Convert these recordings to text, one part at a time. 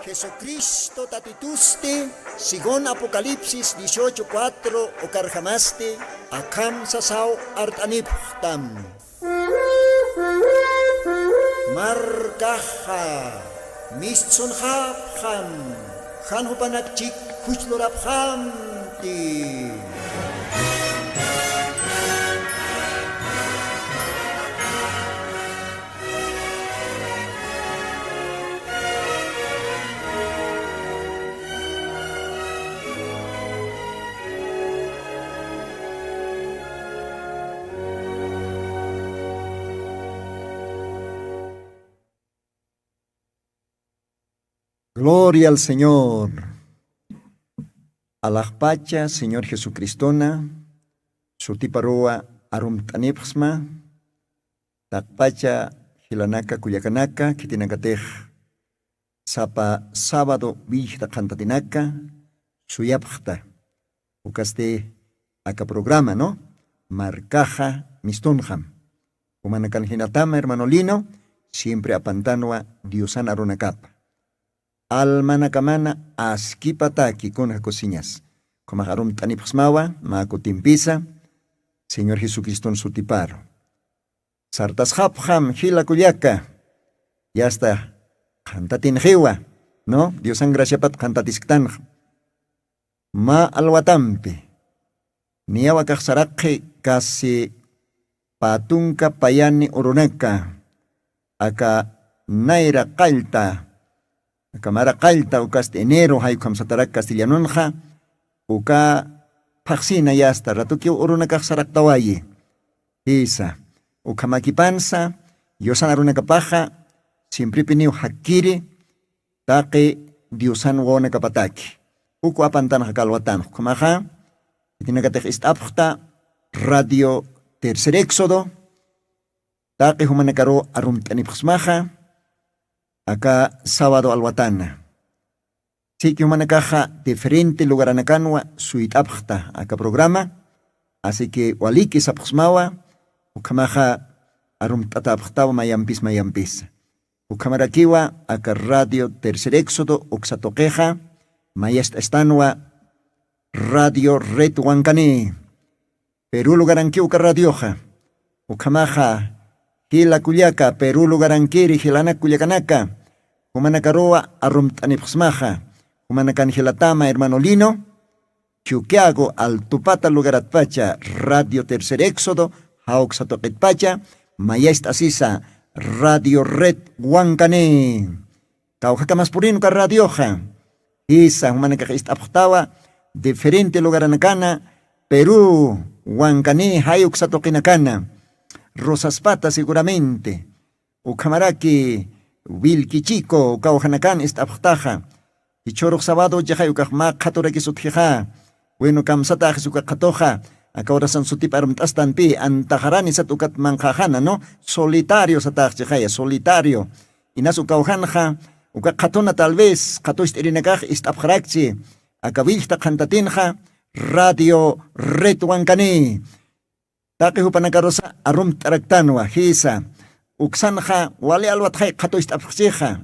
Jesucristo tatituste, sigon Apocalipsis 18:4 o karjamaste, akam sasaw artaniptam. Markaha, mistsun hapkham, khan hupanakchik hujlorabham ti. Gloria al Señor. Alajpacha, Señor Jesucristona, Sutiparoa Arumtanipsma, Takpacha, Hilanaka Kuyakanaka, Kitinakatej, Sapa Sábado Vijta Cantatinaka, Suyapjta, Ucaste, acá programa, ¿no? Marcaja Mistunjam. Humanakan Hinatama, hermano Lino, siempre apantanoa Diosana Runacapa. Almanakamana askipataki con las cocinas. Como harum tanipsmawa, maco timpisa, Señor Jesucristo en su tiparo. Sartas hapjam, hila kuyaka. Ya está. Cantatin hewa, ¿no? Dios an gracia pat cantatisctan. Ma alwatampe. Niawakak sarake kasi patunka payani uruneka. Aka naira kalta. Kamara kalta ukas enero hay kam satarak castellanonja uka paxina yasta ratuki uruna kaksarak tawayi isa ukamakipansa yosan aruna kapaja siempre piniu hakiri taqi diosan wona kapataki uku apantan hakalwatan kumaja itinakatek istapjta radio tercer éxodo taqi humanakaro arumtanipxmaja acá sábado alwatana. Sí que humanacaja diferente lugar anacanwa suitapjta acá programa. Así que waliki sapxmawa ukamaja arumtatapjtawa mayampis. Ukamarakiwa acá radio tercer éxodo uxatoqueja mayest estanwa radio red huancane. Perú lugaranki uka radioja. Ukamaja Hila Culiaca, Perú Lugaranquiri, Hilana Culiacanaka, Humanacaroa, Arumtanipsmaja, Humanacan Hilatama, hermano Lino, Chuquiago, Altupata Lugaratpacha, Radio Tercer Éxodo, Hauxatoquetpacha, Mayesta Sisa, Radio Red Huancane, Caujaca Maspurino, Radioja, Isa, Humanaca Istaptawa, diferente Lugaranacana, Perú, Huancane, Hauxatoquinacana. Rosas Patas seguramente, Ucamaraki, Wilki Chico, Ucauhanacan estaptaja, y Chorok Sábado Yahay Ucahma Catoraki Sutjeja, bueno Kamsata Sukatoja, Acahora San Sutiparum Tastampi, Antajarani Satukat Manjajana, ¿no? Solitario Sataj Jaya, solitario, Inas Ucauhanja, Ucacatona tal vez, Catoist Erinagaj Istapjarachi, Acavilta Cantatinja, Radio Retuancani. Taki hupanakarosa arum taraktanwa hisa uksanja wale alwatjay qatoist apxija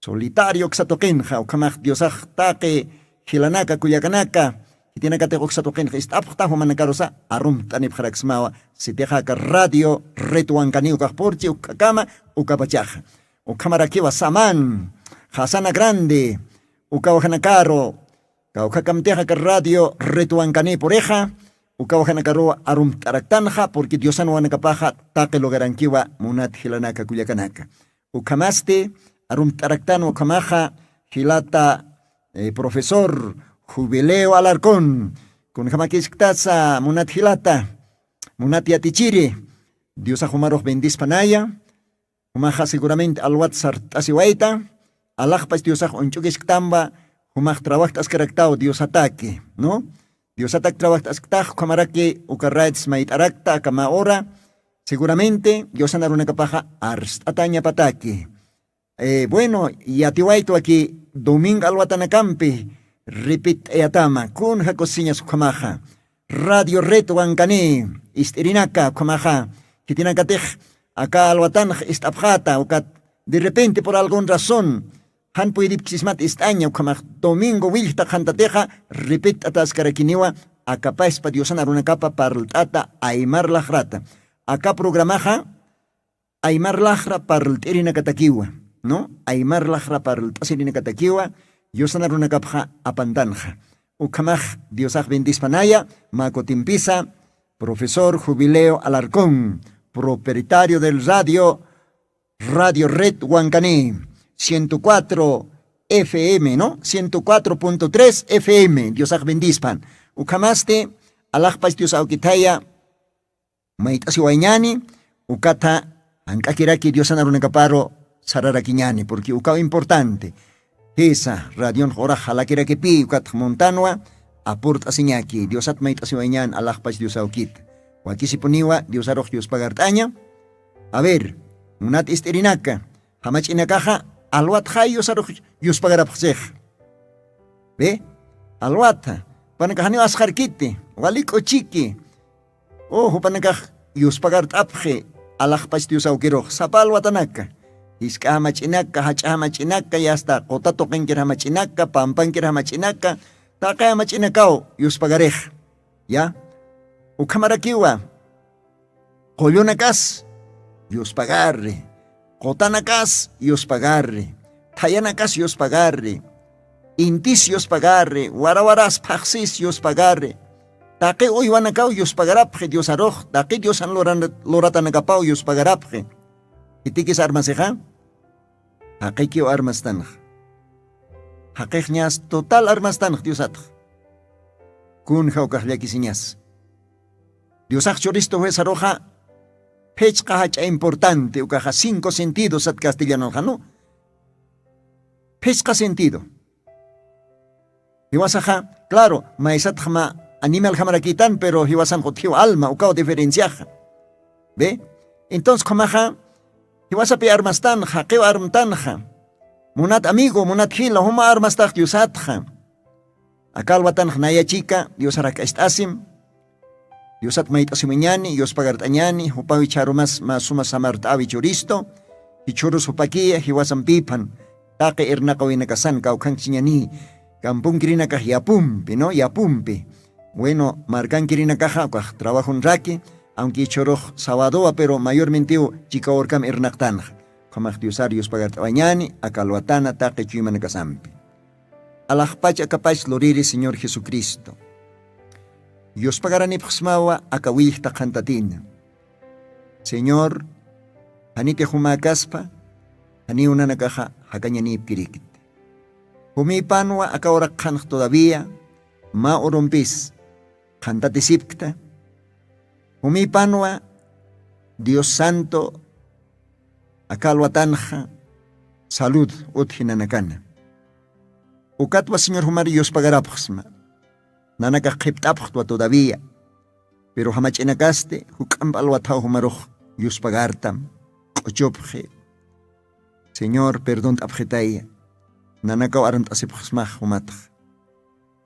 solitario xatoqinja ukamaj diosaj taki hilanaka kuyakanaka hitinakate uxatoqinja istapxta humanakarosa arum tanipxaraxmawa sitejaka radio retuankani ukajporchi ukakama ukapachaja ukamarakiwa saman hasana grande ukawajanakaro kaukakamteja radio retuankani poreja Ukawajanakaroa arum taraktanja porque Diosan wanakapaja take logarankiwa munat hilanaka kuyakanaka. Ukamaste arum taraktan ukamaja hilata profesor Jubileo Alarcón con jamakisktaza munat hilata munat yatichiri Diosa humaroh bendispanaya humaja seguramente alwat sartasiwaita alajpas Diosa unchukiskhtamba humaj trabajtas karaktao Dios ataque, ¿no? Dios atak trabajas kamarake ukarraits mait arakta kama ora seguramente Dios anaruna kapaja ars ataña pataki. Bueno, y atiwaito aquí domingo alwatanacampi repeat eatama kun hakosiñas kamaja radio reto ankani istirinaka kamaja kitinakatej acá alwatan istapjata ukat de repente por alguna razón han puidipchismat istaña ukamaj domingo wilta kantateja repit atascarakiniwa acapaz pa diosana runacapa parltata aymar lajrata. Acá programaja aymar lajra parltirina katakiwa, ¿no? Aymar lajra parltasirina katakiwa, diosana runacapja apantanja. Ukamaj diosaj bendispanaya, macotimpisa, profesor Jubileo Alarcón, propietario del Radio Red Huancaní, 104 FM, ¿no? 104.3 FM, Diosaj bendispan. Ukamaste, alajpas Dios aukitaya, maitasi wañani, ukata, ankakiraki Dios anarunekaparo, sararakiñani, porque ukao importante. Esa, radion jora jalakiraki pi, ukat montanwa, aporta siñaki, Diosat maitasi wañan, alajpas Dios aukit. Wakisipuniwa, Dios aroj Dios pagartaña. A ver, unat isterinaka, hamachinakaja, alwat hayos aroj Dios pagarapsej. ¿Ve? Alwata. Panakahani asjarkite, waliko chiki. Ojo panakah Dios pagartapje, alajpas Dios aukiroj, sapal watanaka. Iska hamachinaka, hacha hamachinaka, y hasta kotato kenkir hamachinaka, pampankir hamachinaka, taka hamachinakao, Dios pagarej. ¿Ya? Ukamarakiwa, Koyonakas, Dios pagarre, Kotanakas, Dios pagarre, Tayanakas, Dios pagarre, Intisios pagarre, Warawaras paxis, Dios pagarre, Take Uywanakao, Dios pagarapje, Dios aroj, Take Dios an loratanakapao, Dios pagarapje. Itikis armaseja, Take kio armastanj, Hakejñas total armastanj, Dios atj, Kun jaukajliakisiñas. Dios choristo juez aroja, pechka hacha importante, ukaja 5 sentidos at castellano, ¿no? Pechka sentido. Hiwasaja, claro, maesat jama animal jamaraquitan, pero hiwasan jotio alma, ukao diferenciaja. ¿Ve? Entonces, comaja, hiwasapi armastanja, keo armtanja, munat amigo, munat hila, huma armastaj diosatja. Akal watanj naya chica, Dios araka estasim, Diosat maitasimañani, Dios pagartañani, hupawi charumas masuma samartawi choristo, y chorus hupakia, hiwasan pipan, take ernakawinakasan, kaukanchiñani, kampung kirinakah yapumpi, ¿no? Yapumpi. Bueno, marcan kirinakaja, trabajo un raki, aunque choroj sabadoa, pero mayormente chica orcam ernaktanj. Kamaj diosar Dios pagartañani, akalwatana, take chuimanakasampi. Alajpach akapach loriri, Señor Jesucristo. Dios pagarani pxmawa akawih takantatin. Señor, hanite humakaspa, hani unanakaja hakanyani pirikit. Humipanwa akaorak kanj todavía, ma orompis, kantatisipkta. Humipanwa, Dios Santo, akalwatanja, salud uthinanakana. Ukatwa Señor humari Dios pagarapxma. Nanaka kiptapjtua todavía, pero hamachinakaste, hukambal watao humaroj, Dios pagartam, ochopje. Señor, perdón tapjetaya, nanaka arant asipjsmaj humatj.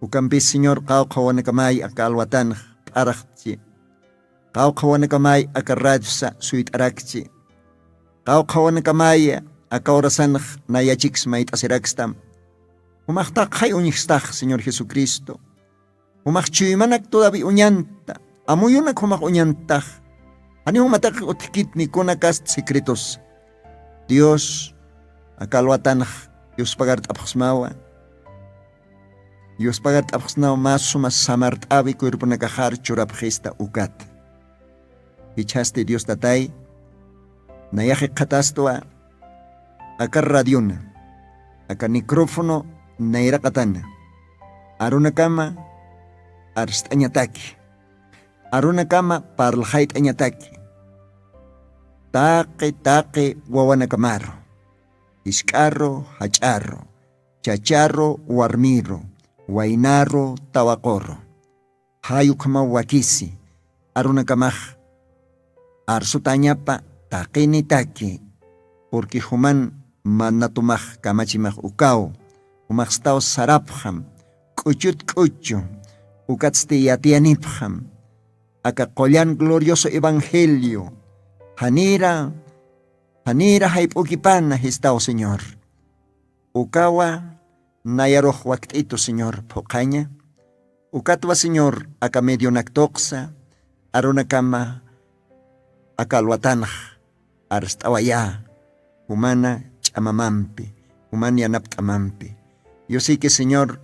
Ukampis, Señor, kaukawanekamay akalwatan arachchi. Kaukawanekamay akarradsa suit arakchi. Kaukawanekamay akaorasanj nayachiks mait asirakstam. Humachtak hay unixtaj, Señor Jesucristo. Humachchimanak todavía uñanta, amuyunak humak uñantaj. Ani humatak utkit ni kunakas secretos. Dios, akalwatanj, Dios pagart apxmawa. Dios pagart apxnawa mas sumas samart abi cuerpo nakahar churapjesta ukat. Ichaste Dios tatay, nayaje katastoa, akar radiona, akar micrófono, naira katana. Aruna kama, arst añataki. Aruna kama parlhait añataki. Taque wawanacamaro. Iscarro, hacharro. Chacharro, warmiro. Wainarro, tawacorro. Hayukama wakisi. Aruna kamaj. Arsutañapa taquini taki. Porque human manatumaj kamachimaj ukao. Umajstao sarapjam. Kuchut kuchu. Ukatste yatianipjam. Akakollan glorioso evangelio. Hanira haipukipana histao Señor. ukawa nayaroh waktito Señor pokaña, ukatwa Señor aka medio naktoxa, arona kama akalwatanaj, arstawaya, humana chamamampi, humana yanaptamampi. Yo sí que Señor,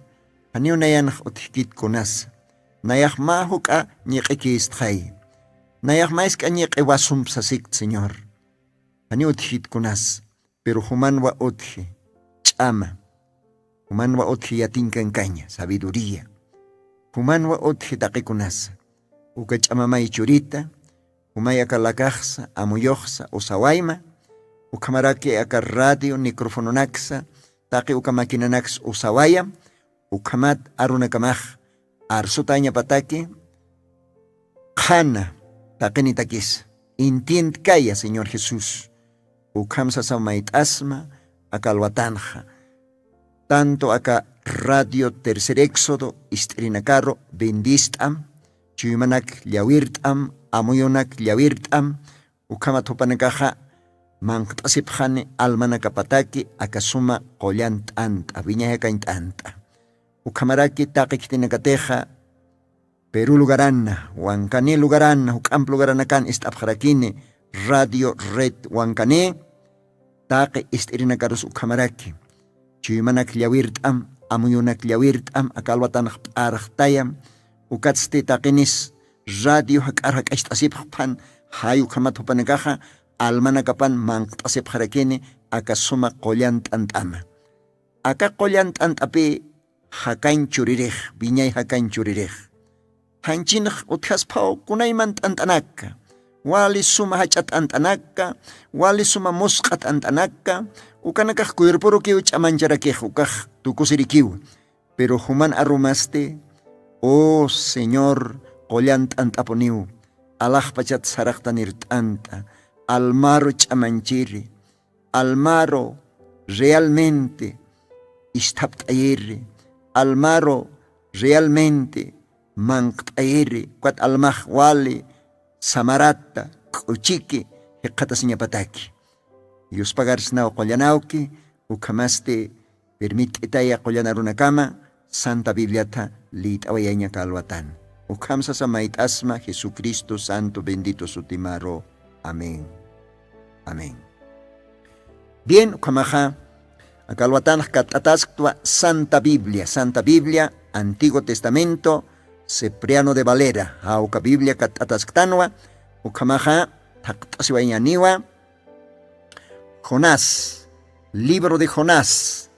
aniu nayanaj otkit kunas, nayaj mahuka ñeqikistjay, nayaj maiska ñeqiwasum sasik Señor, aniu otkit kunas, pero humanwa otji, chama, humanwa otji yatinkan caña, sabiduría, humanwa otji taqikunas, uka chamamay churita, humaya kalakajsa, amuyoxsa, usawayma, ukamaraki aka radio, micrófono naksa, taqi uka makinanax usawaya, ukamat arunakamaj, arsutaña pataki, khana, taqini takis, intient kaya, Señor Jesús, ukamsa samait asma, akalwatanja, tanto acá radio Tercer Éxodo, istrinakaro, bendistam, chuymanak llawirtam, amuyonak llawirtam, ukamat hupanakaja, manqtasipjane almanakapataki, akasuma qolant anta, viñahakaint anta. Ukamaraki taqiktinakateja, Perú lugarana, Huancane lugarana, Hucamp lugaranakan istapjarakine, radio red Huancane, taqi istrinakaros ukamaraki. Chuymanak llawirtam, amuyunak llawirtam, akalwatanak p'arajtayam, ukatsti taqinis radio hakarhak ashtasipjan, hayu kamat hupanakaja, almanakapan manqtasipjarakine, akasuma qollant antama. Aka qollant antapi hakain churirij, viñay hakain churirij. Hanchinaj utjaspao kunayman antanaka, wali suma hachat antanaka, wali suma musqat antanaka, ukanakaj cuerporo kiw chamancharakej ukaj tukusirikiw, pero human arumaste, oh Señor, qollant antaponiw, alaj pachat sarajtanir tanta, almaro chamanchiri, almaro realmente istaptayiri, almaro realmente manqtayiri, kuat almaj wali samarata, kuchiki, hiqatasiñapataki. Dios pagarsnao qollanawki, ukamaste permititaya qollanarunakama, Santa Bibliata lit'awayaña kalwatan. Ukamsa sa maitasma Jesucristo Santo bendito sutimaro. Amén. Amén. Bien, ukamaja, akalwatan katatasktua Santa Biblia, Antiguo Testamento, Cipriano de Valera, auka Biblia katatasktanoa, ukamaja, taktasiwañaniwa, Jonás, libro de Jonás,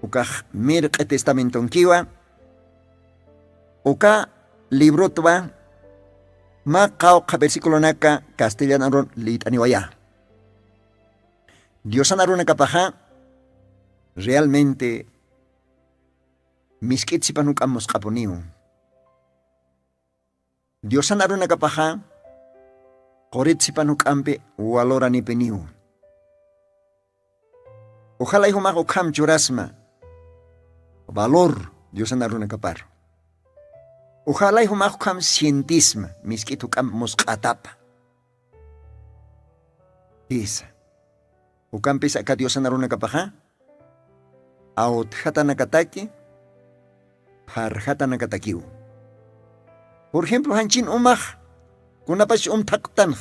ukaj mirqe testamenton kiwa, uka libro twa, maqawqa versículo naka castellano litaniwaya. Dios anarunakapaja, realmente miskitsipanuk amos kaponiu. Dios anarunakapaja, qoritsipanuk ampe walorani peniu. Ojalá hijo mago kam churasma valor Dios anaruna kapar. Ojalá hijo mago kam cientisma miskitu kam mosqatapa. Isa. O kam pesa ka Dios anaruna kapaja. Aut hata nakataki par hata nakatakiu. Por ejemplo hanchin umah kunapach taktan.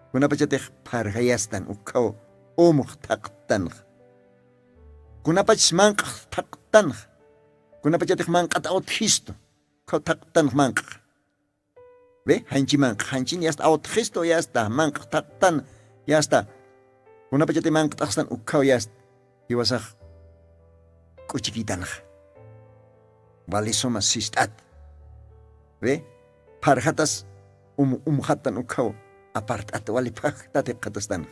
Kunapachateh par hayastan ukao taktan. Kunapach manq taktan, kunapachatih manqata authisto, kau taktan manq. Ve, hanchin ya está authisto ya está, manq taktan ya está. Kunapachatih manq taktan ukau ya está, iwasah kuchikitan. Vale soma sistat. Ve, parhatas umhatan ukau apartat wali paktate katastan.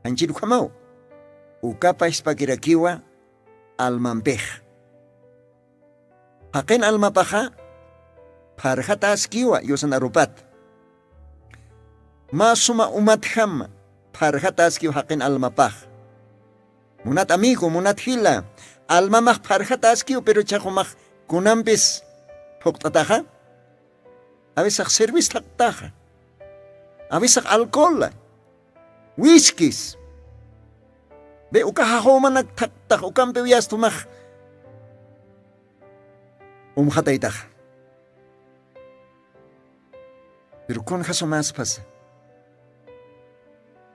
Hanchin ukamau. Ukapa ispakirakiwa almampej. Haken almapaja parhatas kiwa yosan arupat. Masuma umatham parhatas kiwa haken almapaj. Munat amigo, munat hila. Almamaj parhatas kiwa pero chahumaj kunampis hoktataja. Abesak servis taktaja. Abesak alcohol. Whiskies. Ve ukahahoman nagtaktak ukampe wiyas tumak. Umhataytak. Pero con jaso más pasa.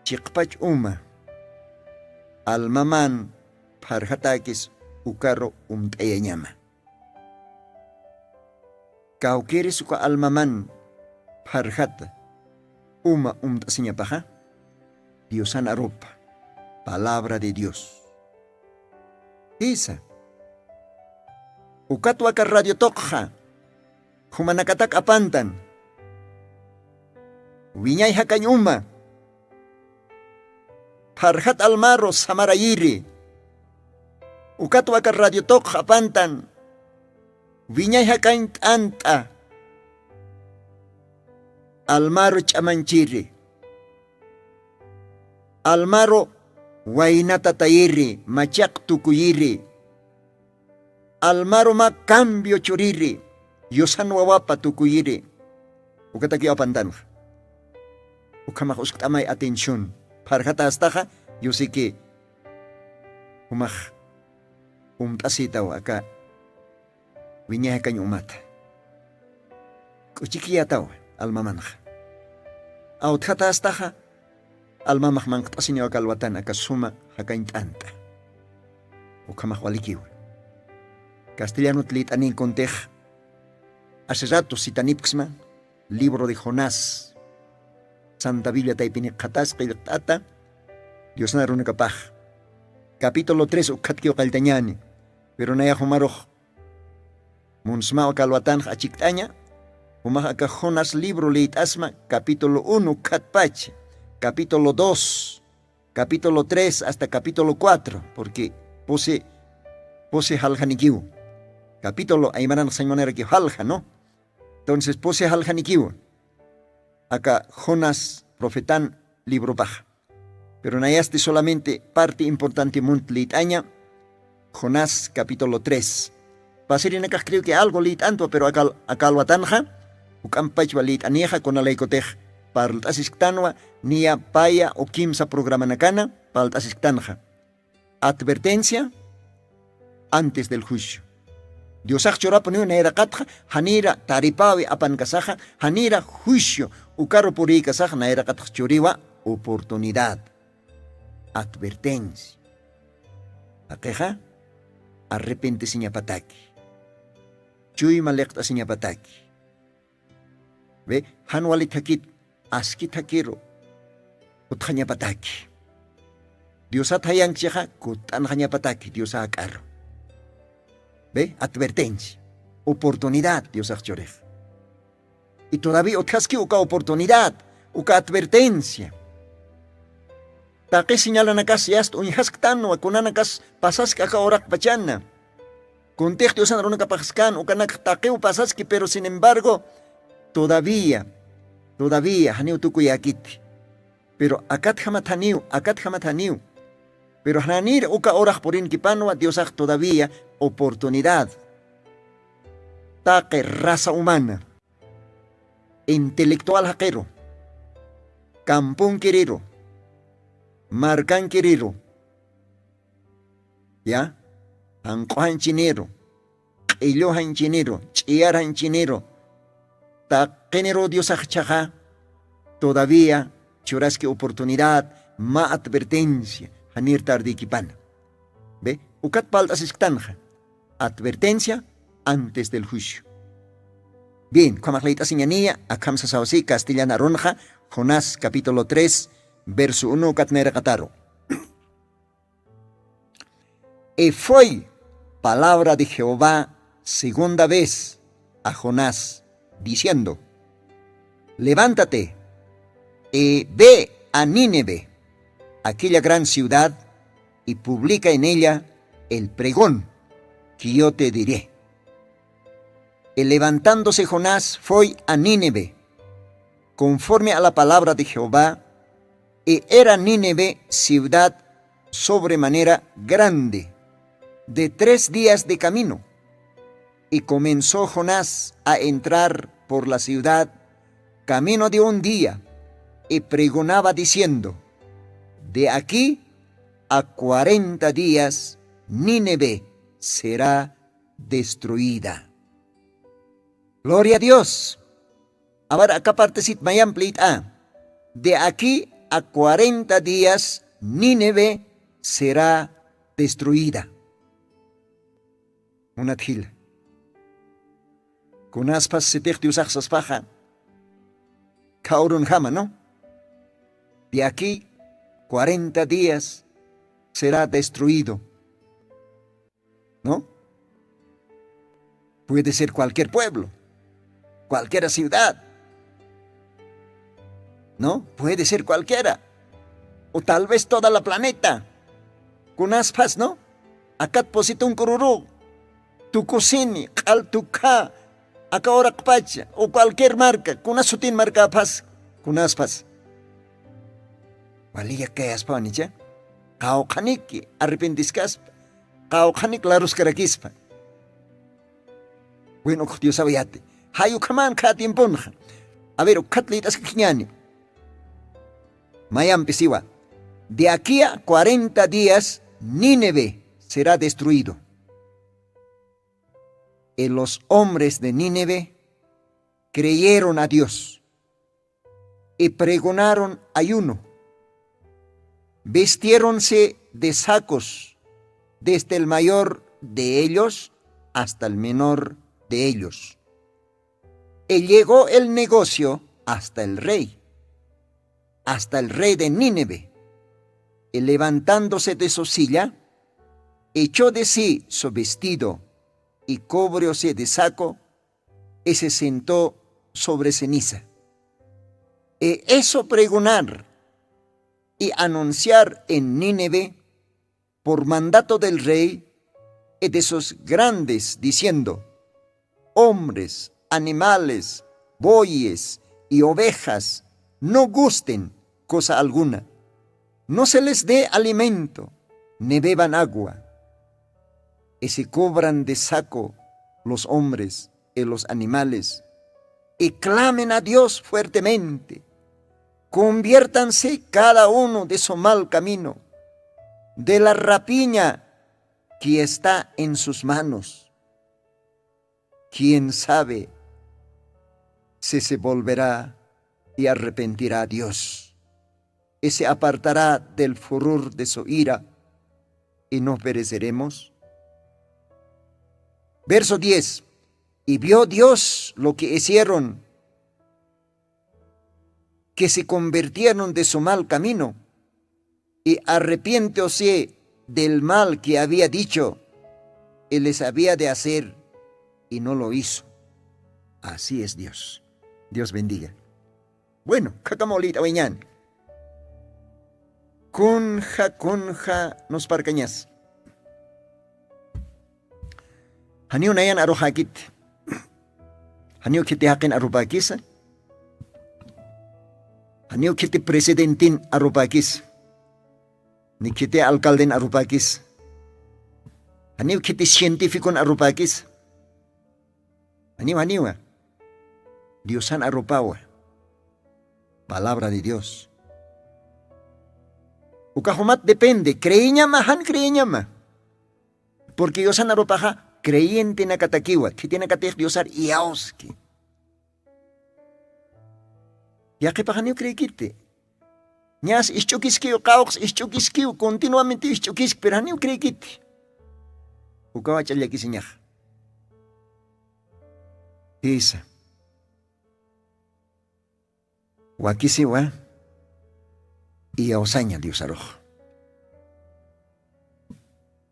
Chikpach almaman parhatakis ukaro umtayanyama. Kaukeres uka almaman parhata umtasiñapaja. Diosana ropa. Palabra de Dios. Isa. Ukatwaka radio tokha. Humanakatak apantan. Wiñay hakanyuma. Parhat almaro samarayiri. Ukatwaka radio tokha apantan. Wiñay hakany anta. Almaro chamanchiri. Almaro wainata tayiri, machak tukuyiri. Almaro ma cambio churiri, yosan wawapa tukuyiri. Ukataki apantan. Ukamak uskamay atención. Parhata astaja, yo sé que umak tasitaw aka wiñay kany umata. Kuchikiyataw almamanja. Authata astaja almamak mangtasinyo akalwatan akasuma hakaintanta. Ukamak walikiw. Castellano tlit anin kontej. Hace rato sitanipksma, libro de Jonás. Santa Biblia taipini katas qilqata. Dios na runa kapaj. Capítulo 3 ukatkio kaltañani. Pero naya humaroj. Munsma akalwatan achiktaña. Humaj aka Jonás libro leit asma. Capítulo 1 katpach. Capítulo 2. Capítulo 3 hasta capítulo 4. Porque pose halhanikiu. Capítulo aymanan saymanera que halja, ¿no? Entonces pose halhanikiu. Acá Jonás profetan libro baja. Pero nayaste solamente parte importante muntlitaña. Jonás capítulo 3. Pasirin acá creo que algo lit anto, pero acá lo atanja. Ucampachwa lit anieja con alaicotej. Parltasisktanoa nia paya o kimsa programa nakana. Parltasiktanja. Advertencia antes del juicio. Diosaj choraponiu naira katja, hanira taripawi apan kasaja, hanira juicio, ukaro puri kasaja naira katja choriwa, oportunidad. Advertencia. Akeja, arrepente siñapataki. Chuy malekta siñapataki. Ve, hanwali takit, aski takiro, utjañapataki. Diosat hayang chiha, kutan hañapataki, diosat akaro. ¿Ve? Advertencia. Oportunidad, Dios achorej. Y todavía otkaski uka oportunidad, uka advertencia. Taque señalan acá si hasta unhasktan o akunanakas pasaski acá orak pachana. Contexto Dios anaruna kapaskan ukanak taque pasaski, pero sin embargo, todavía, haniu tukuyakiti. Pero akat hamataniu. Pero hananir uka orak porin kipanwa, Dios todavía oportunidad. Taque raza humana. Intelectual haquero. Campón querido. Marcan querido. ¿Ya? Ancohan chinero. Ilohan chinero. Chiaran chinero. Taquenero Dios chaja. Todavía churasque oportunidad. Ma advertencia. Hanir tardi kipana. ¿Ve? Ukat paltas iktanja. Advertencia antes del juicio. Bien, como leita señanía, acá sasausi castellana ronja, Jonás capítulo 3, verso 1, katnera kataro. Y fue palabra de Jehová segunda vez a Jonás, diciendo: levántate y ve a Nínive, aquella gran ciudad, y publica en ella el pregón que yo te diré. Y levantándose Jonás fue a Nínive, conforme a la palabra de Jehová, y era Nínive ciudad sobremanera grande, de 3 días de camino. Y comenzó Jonás a entrar por la ciudad, camino de 1 día, y pregonaba diciendo: de aquí a 40 días Nínive será destruida. Gloria a Dios. Ahora acá partecit mayam plita. De aquí a 40 días Nínive será destruida. Una tila. Kunaspas sitikti usaqsas paja. Kaurun jama, ¿no? De aquí 40 días será destruido. ¿No? Puede ser cualquier pueblo, cualquier ciudad. ¿No? Puede ser cualquiera. O tal vez toda la planeta. Con aspas, ¿no? Akat posito un cururú. Tu cocini, al tuca, acá ahora pacha, o cualquier marca, con asutin marca pas, con aspas. Valía que aspanicha. Kau kaniki, arrepentiscas. Kau kanik larus karakispa. Bueno, Dios sabíate. Hayu kaman katimpunja. A ver, katlitas kiñani. Mayam pisiwa. De aquí a 40 días, Nínive será destruido. Y los hombres de Nínive creyeron a Dios y pregonaron ayuno. Vistiéronse de sacos, desde el mayor de ellos hasta el menor de ellos. Y llegó el negocio hasta el rey de Nínive. Y levantándose de su silla, echó de sí su vestido y cubrióse de saco y se sentó sobre ceniza. E hizo pregonar y anunciar en Nínive por mandato del rey y de sus grandes, diciendo: hombres, animales, bueyes y ovejas, no gusten cosa alguna, no se les dé alimento, ni beban agua, y se cubran de saco los hombres y los animales, y clamen a Dios fuertemente, conviértanse cada uno de su mal camino, de la rapiña que está en sus manos. ¿Quién sabe si se volverá y arrepentirá a Dios, y se apartará del furor de su ira, y no pereceremos? Verso 10. Y vio Dios lo que hicieron, que se convirtieron de su mal camino, y arrepiéntose del mal que había dicho, y les había de hacer, y no lo hizo. Así es Dios. Dios bendiga. Bueno, kakamolita weñan. Kunja nos parcañas. Haniu nayan arojakit. Haniu kiti hakin arupakisa. Haniu kiti presidentin arupakis. Ni kiti alcalden arupakis. Haniu kiti científicon arupakis. Haniu. Diosan arupawa. Palabra de Dios. Ukahumat depende. Creyñama, han creyñama. Porque Diosan arupaja creyente na katakiwa. Kiti na katek Diosar iauski. Yaki pa haniu creykite. Ñas ischukisquiu, caux ischukisquiu, continuamente ischukis, pero haniu creykite. Ukawachal yakisiñaj. Isa. Wakisiwa y ausaña Dios aroj.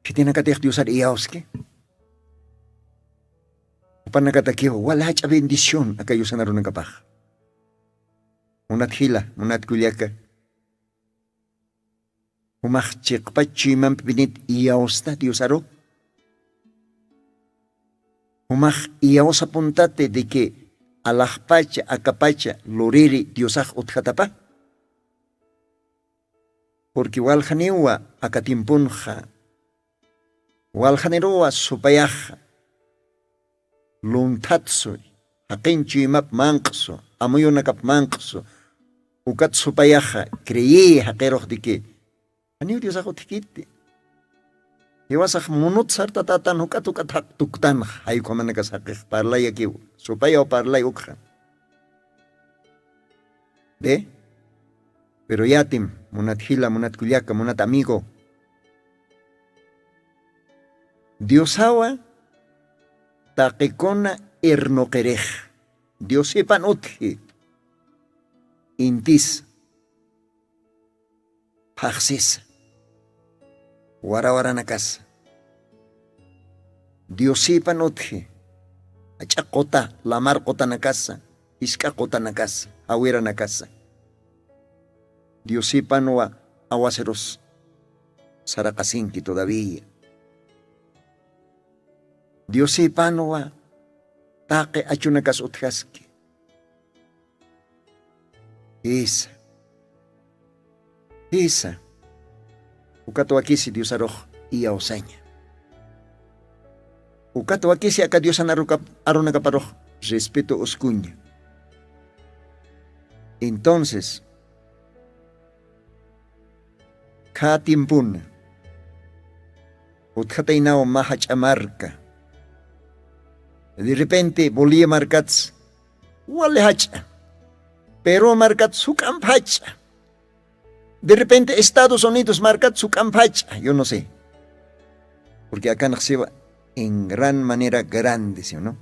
Si tiene que tener Dios ar iauske. Panakatakiwa, wala hacha bendición a kayo sanaro ng kapaj. Unat hila, unat kulyaka. Umachik pa chimam pinit iausta Dios aro. Umach iausa puntate de que alajpacha, acapacha, loriri, diosaj utjatapa. Porque waljanewa, acatimpunja, waljaneroa, supayaja, luntatsoy, akinchi map manqso, amuyonakap manqso, ukat supayaja, creyé jaqueros de que Aniu Dios ajo tikiti. Iwasak munut sarta tatan hukatuka tak tuktan hay komana kasakih parlay aquí supaya o parlay ukha. ¿Ve? Pero yatim, munat hila, munat kuliaka, munat amigo. Dios awa taquicona ernoquerej. Dios sepan utji. Intis. Paxis. Wara na casa. Dios sepan utji. Achakota, lamar kota na casa. Iska kota na casa. Awira na casa. Dios sepan wa awaseros. Sarakasinki todavía. Dios sepan wa taque achunakas utjaski. Esa. Ukato aquí si Dios aroj y osaña. Ukato aquí si acá Dios arona caparoj respeto oscuña. Entonces, katimpuna, utjatainao mahach amarca. De repente volía marcats, wale hacha, pero marcat su campacha. De repente Estados Unidos marcat su campacha, yo no sé. Porque acá nació en gran manera grande, ¿sí o no?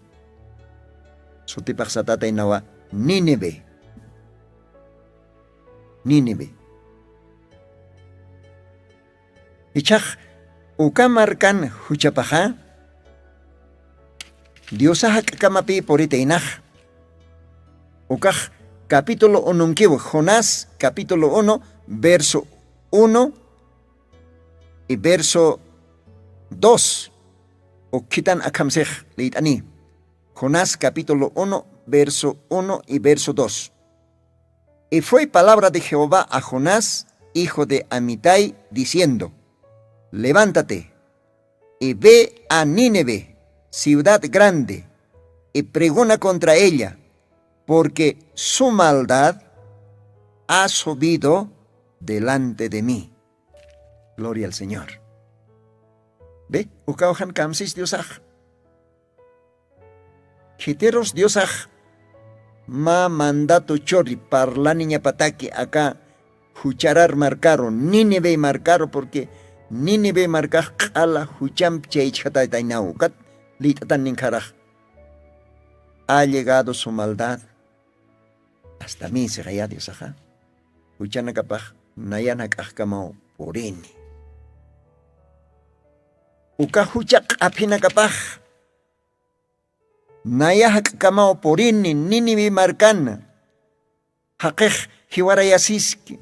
Su tipak satata inawa Nínive. Ichaj, uka marcan huchapaja, Diosa kamapi porite inaj. Ukaj capítulo 1 Jonás capítulo 1 verso 1 y verso 2. Ukitan akamsej leitani. Jonás capítulo 1 verso 1 y verso 2. Y fue palabra de Jehová a Jonás, hijo de Amitai, diciendo: levántate y ve a Nínive, ciudad grande, y pregona contra ella, porque su maldad ha subido delante de mí. Gloria al Señor. ¿Ve? Ukauhan kamsis Diosaj. Kiteros Diosaj. Ma mandato chori parla niña pataki acá. Hucharar marcaron. Nínive marcaron porque Nínive marcaj ala hucham cheichata tainaukat. Ha llegado su maldad hasta mí, se raya Dios, ajá. Huchana capaj, nayana kajkamao porini. Uka huchak apina capaj, nayahak kamao porini, Nínive marcana. Hakej hiwarayasiski,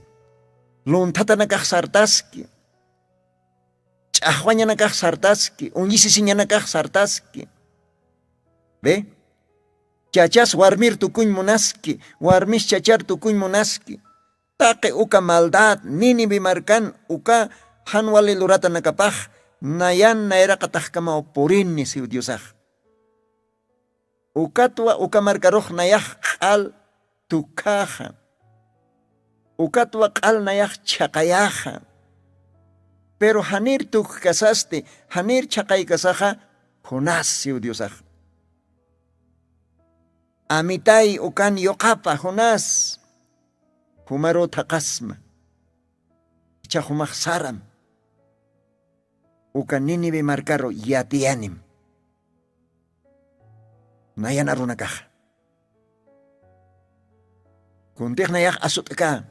luntatana kaj sartaski. Chahwanya nakaj sartaski, unyisisinya nakaj sartaski. ¿Ve? Chachas warmir tukuñ munaski, warmis chachar tukuñ munaski. Taque uka maldad, Nínive marcan, uka hanwale lurata nakapaj, nayan naera katajkama oporini si Diosaj. Ukatwa uka marcaroj nayaj al tukaja. Ukatwa al nayaj chakayaja. Pero hanir tuk kasaste, hanir chakay kasaja, Jonás siu Diosaj. Amitai ukan yokapa Jonás, humaro takasma, chahumaj saram, ukan Nínive marcaro yatianim, nayan arunakaja. Kuntih nayaj asutka,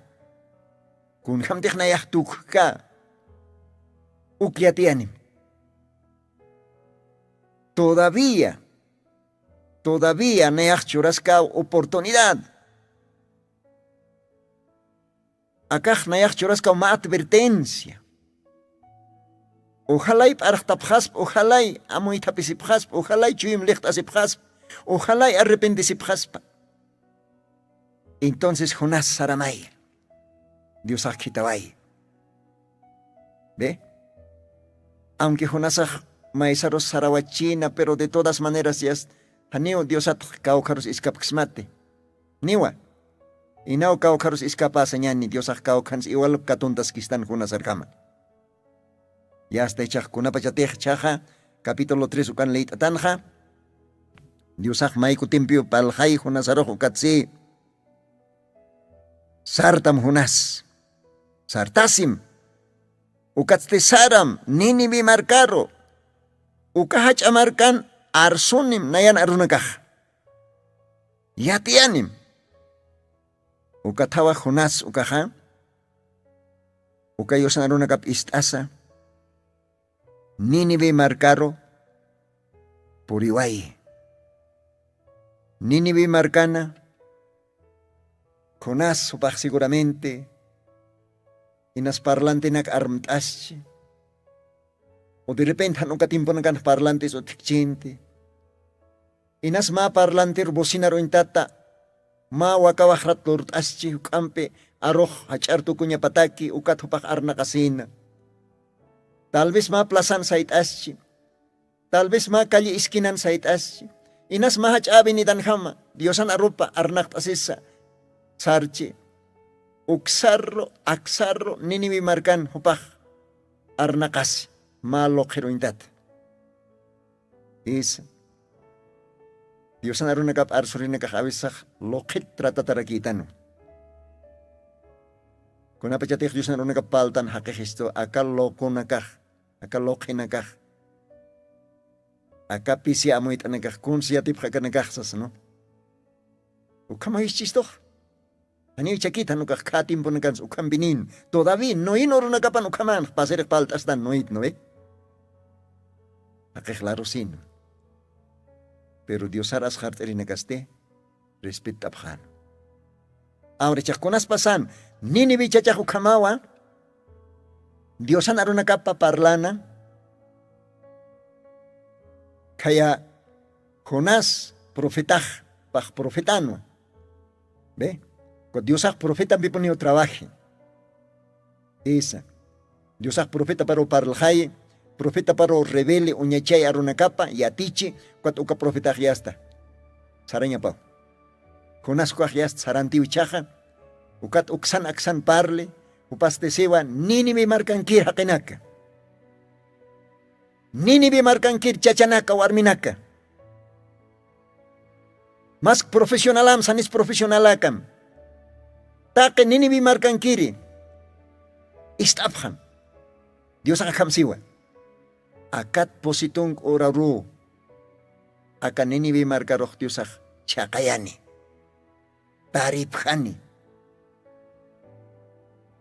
kunhamtih nayaj tukka, ukiatianim. Todavía neaj churasca oportunidad. Acá neaj churasca una advertencia. Ojalá y parchtapjasp, ojalá y amuitapisipjasp, ojalá y chuyim lechtasipjasp, ojalá y arrepentisipjasp. Entonces Jonás saramay, Dios akitaway. ¿Ve? Aunque Jonás maisaros sarawachina, pero de todas maneras ya haneo Dios at kaukaros iskapksmate. Niwa. Inao kaukaros iskapa señani Dios at kaukans igual katuntas kistan Jonás argama. Ya hasta echaj kunapachatej chaja, capítulo 3 ukan leit atanja. Diosaj maiku timpio palhay hunasarojo katsi. Sartam hunas. Sartasim. Ukatste saram ninibi markaro. Ukahach amarkan arsunim nayan arunakaj. Yatianim. Ukatawa hunas ukaha. Ukayosan arunakap istasa. Ninibe marcaro puriway. Ninibe marcana conas upaj seguramente inas parlante nak armtasche o de repente nunca tiempo nakan parlantes o tikchinte inas ma parlanter bosinaro intata ma wakawahrat lurtasche ukampe aroj hachartu kunya pataki ukat upaj arna kasina. Tal vez ma plasan sait aschi. Tal vez ma calle iskinan sait aschi. Inas mahach abi ni danhama. Diosan arupa arnakt asisa. Sarchi. Uksarro, aksarro, ninibi markan hupah. Arnakasi. Malo herointat. Isa. Diosan arunakap arsurina kahawisak. Lokit tratarakitano. Kung napachatih Diosan arunakap paltan hakehisto. Akal loko nakah. Aka loki nakah. Aka pisi amoit anakah kun siatip haka nakahsas no. Ukama ischistoh. Ani chakita nukah katim punakans ukam binin. Todavía no inoro nakapan ukaman paserek paltas dan noit no Aka claro sin. Pero Dios aras harteri nakaste respet abhan. Ahora chakonas pasan nini bichachah ukamawa. Diosan arunakapa parlana kaya Jonás profetah pah profetano. Ve? Cuando Diosak profeta biponio trabaje. Esa. Diosak profeta para parlahay, profeta para rebele uñachay arunakapa y atiche cuando uka profetah yasta. Saraña pao. Jonás kuaj yast sarantiu chaja. Ukat uksan aksan parle. Upaste sewa ninibi markankir hakinaka. Ninibi markankir chachanaka warminaka. Mas profesionalam sanis profesionalakam. Take ninibi markankiri. Istaphan. Dios akam siwa. Akat positung oraru. Aka ninibi markaroh Diosak chakayani. Taripkhani.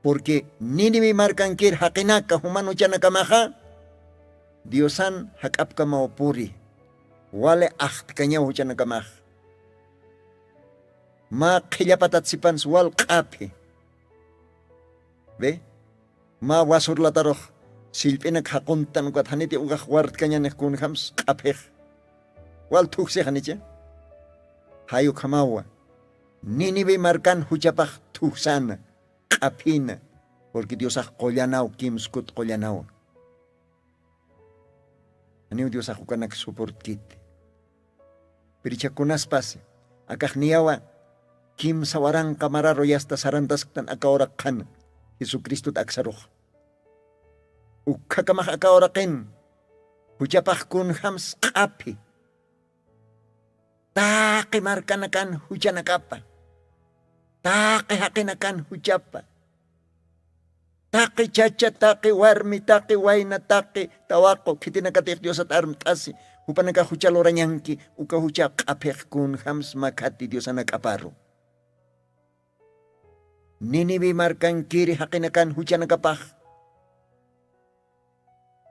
Porque ninibi markankir hakinaka humano chanakamaha Diosan hakapka maupuri wale aht kanya chanakamak ma khilapatatzipan wal qapi ve ma wasur lataroh silpenak hakuntan kwat haniti ugah wart kanya nekun hams qapi wal tukse haniche hayu kamawa ninibi markan huchapah tuksana Apina, porque Dios ha collanao, kim skut collanao. Ani Dios ha jukanak support kit. Pericha kunas pase, akah niawa, kim sawarang kamararo yasta sarantas tan akaorakan, Jesucristo aksaroh. Ukakamah akaoraken, hujapah kun hams kapi. Taki markanakan hujanakapa. Taki hakinakan hujapa. Taki chacha, taki warmi, taki waina, taki tawako. Kiti nakatik Diyos at armtasi. Upa nakahuchal oranyanki. Uka hucha kapek kun hams makati Diyos na nakaparo. Ninibi markan kiri hakinakan hucha nakapah.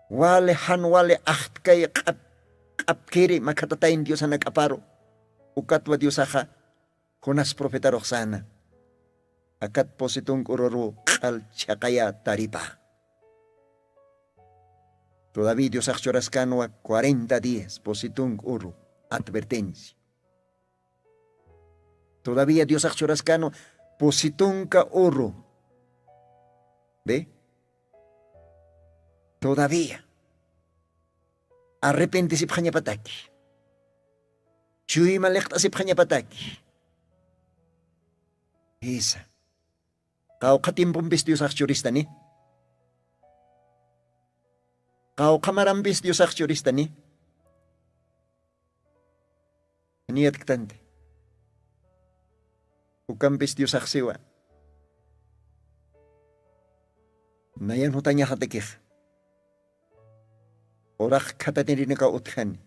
Wale han wale aht kay kap kiri makatatayin Diyos na nakaparo. Ukatwa Diyos aha. Kunas profeta roksana. Akat positong uroro al chakaya taripa. Todavía Dios achorascano a 40 días positong uro advertencia. Todavía Dios achorascano positong ka uro. ¿Ve? Todavía. Arrepente si panya pataki. Chuy malekta si panya pataki. Isa. Kau katimpong bis Diyos aksurista ni. Qawqamarambis Diosaq churistani. Niyatktanti. Ukampis Diosaq siwa. Nayan hutanya hatekih. Oraq khatatirinaka uthani.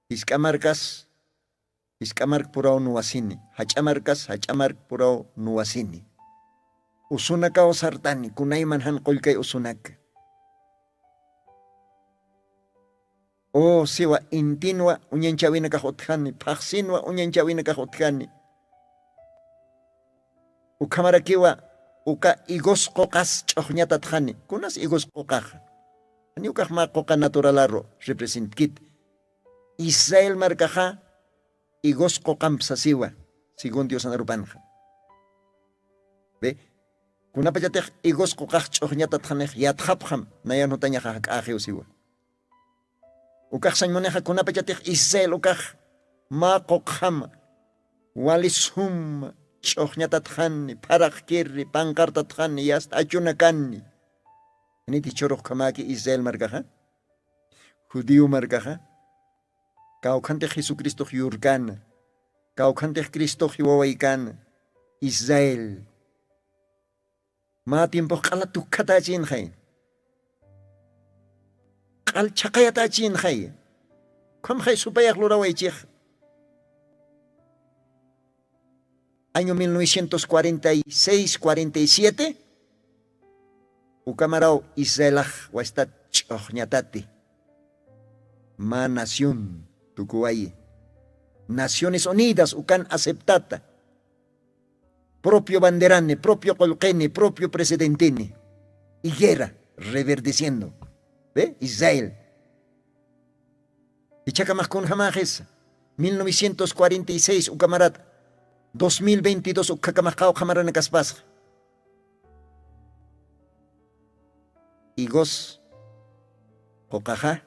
Iskamarkas Iskamark purao nuwasini. Hachamarkas hachamark purao nuwasini. Usunaka o sartani. Kunayman hanqollkay usunaka. O siwa intinwa unyanchawinaka hutjani. Paksinwa unyanchawinaka hutjani. Ukamarakiwa uka igos qoqas ch'oqñata tjani. Kunas igos qoqaja. Ani ukaq ma qoqa naturalaro representkit. Israel markaja igos qoqampsasiwa según Dios anarupanja. Ve kunapallataj igos qoqaj ch'oqñata tjanej yatjapjam nayan hutañaja hak'aje usiwa. Ukaq sañmoneja kunapallataj Israel ukaq ma qoqjama walisum ch'oqñata tjani paraq kirri panqarta tjani yasta achuna kanni. Aniti choroq kamaki Israel markaja judío markaja Kawkhantek Jesucristo yurkana. Kawkhantek Cristo hiwawaykana. Israel. Ma tiempo qala tukkata chin khay. Qal chaqayata chin khay. Kom khay supayak lurawaychik. Año 1946-47. Ukamarao Israelaj wastat ch'oqñatati. Ma nación. Tukuay. Naciones Unidas ukan aceptata. Propio banderane, propio colquene, propio presidentene. Y guerra, reverdeciendo. ¿Ve? Israel. Y chacamascon jamajes. 1946 ukamarat. 2022 ukakamajao jamarana kaspas. Igos. Pokaja.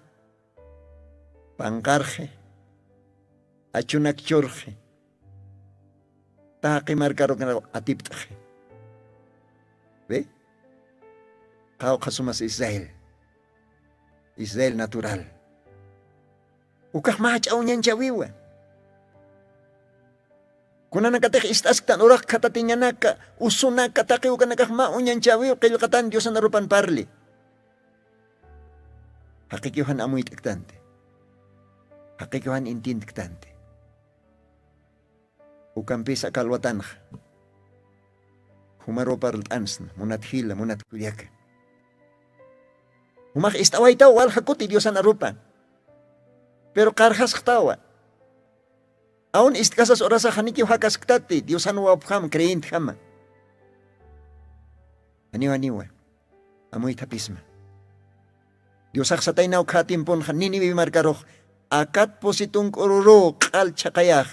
Pancarje, achunak chorje, taque marcaro atiptaje. ¿Ve? Kao kasumas Israel. Israel natural. Ukah mach aunyan chawiwa. Kunanakatej istastan orak katatinyanaka, usunaka taki ukanakah ma unyan chawiwa kilkatan Dios narupan parli. Hakikyuhan amuit iktante. Hakikiwan intindiktante. Ukampis akalwatan. Humaro parltansna, munat hila, munat kuliaka. Humak istaway tawa, wal hakuti Dios anarupan. Pero karhas ktawa. Aun istkasas orasa haniki hakas ktati, Dios anuwapham, kreint hama. Aniwa. Amuy tapisma. Dios aksatay na ukatimpon hanini bimarkaroh. Akat positong kururo kal chakayah.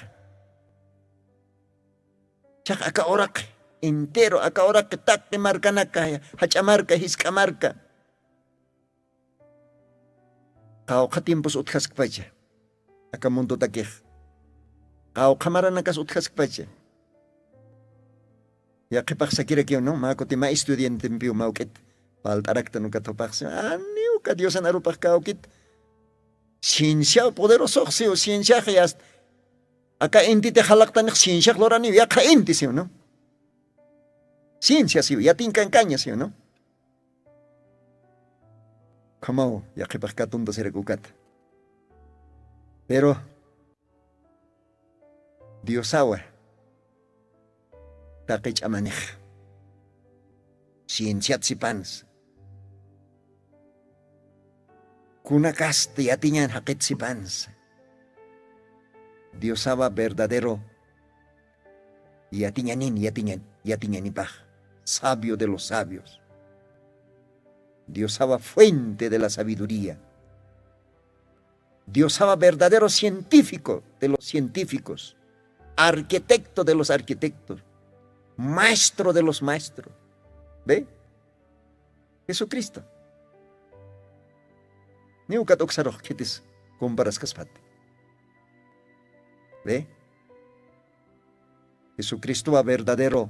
Chak aka orak entero aka orak tak marka nakaya hachamarka hiskamarka. Kau katimpos utkas kpacha. Aka mundo takih. Kau kamara nakas utkas kpacha. Ya kipak sakira kiyo no makoti ma estudiante mpiu maukit. Palt arakta nunca topaksa. Aniu ka Diosan arupak kaukit. Ciencia poderoso siyo ciencia hayas acá enti te halaktan ciencia lorani ya ka enti siyo no ciencia siyo ya tinkan caña siyo no como ya que pascatun do serekukat pero Dios awa takich amanej ciencia tsipans Kuna kaste yatinyan hakit si pans. Dios aba verdadero. Yatinyan ipaj. Sabio de los sabios. Dios aba fuente de la sabiduría. Dios aba verdadero científico de los científicos. Arquitecto de los arquitectos. Maestro de los maestros. ¿Ve? Jesucristo. Niukat oksaroh kitis comparas kaspati. ¿Ve? Jesucristo a verdadero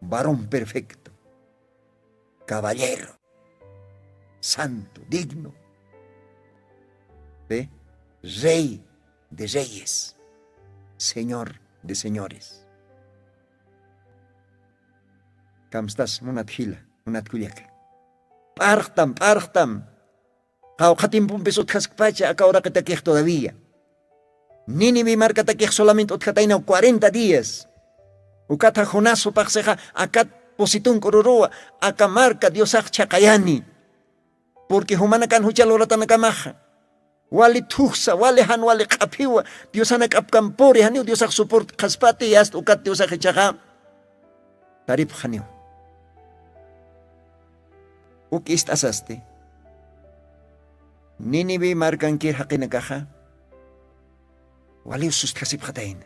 varón perfecto, caballero, santo, digno. ¿Ve? Rey de reyes, Señor de señores. Kamstas munat hila, munat kuyak. Partam. Kaukatim pumpesot kaskpacha, acá ahora que te quejes todavía. Nínive marca te quejes solamente otjataina 40 días. Ukata Jonaso pakseja, acá positun kororoa, acá marca Diosaj chakayani. Porque humana kan huchalorata nakamaja. Wali tuhsa, wali han, wali kapiwa, Diosana kapkampori, haniu Diosaj support kaspati, yast ukat Diosaj chaka. Tarip haniu. Uk asaste. Nínive marcan kir hakinakaja. Wali usus kasip hatayin.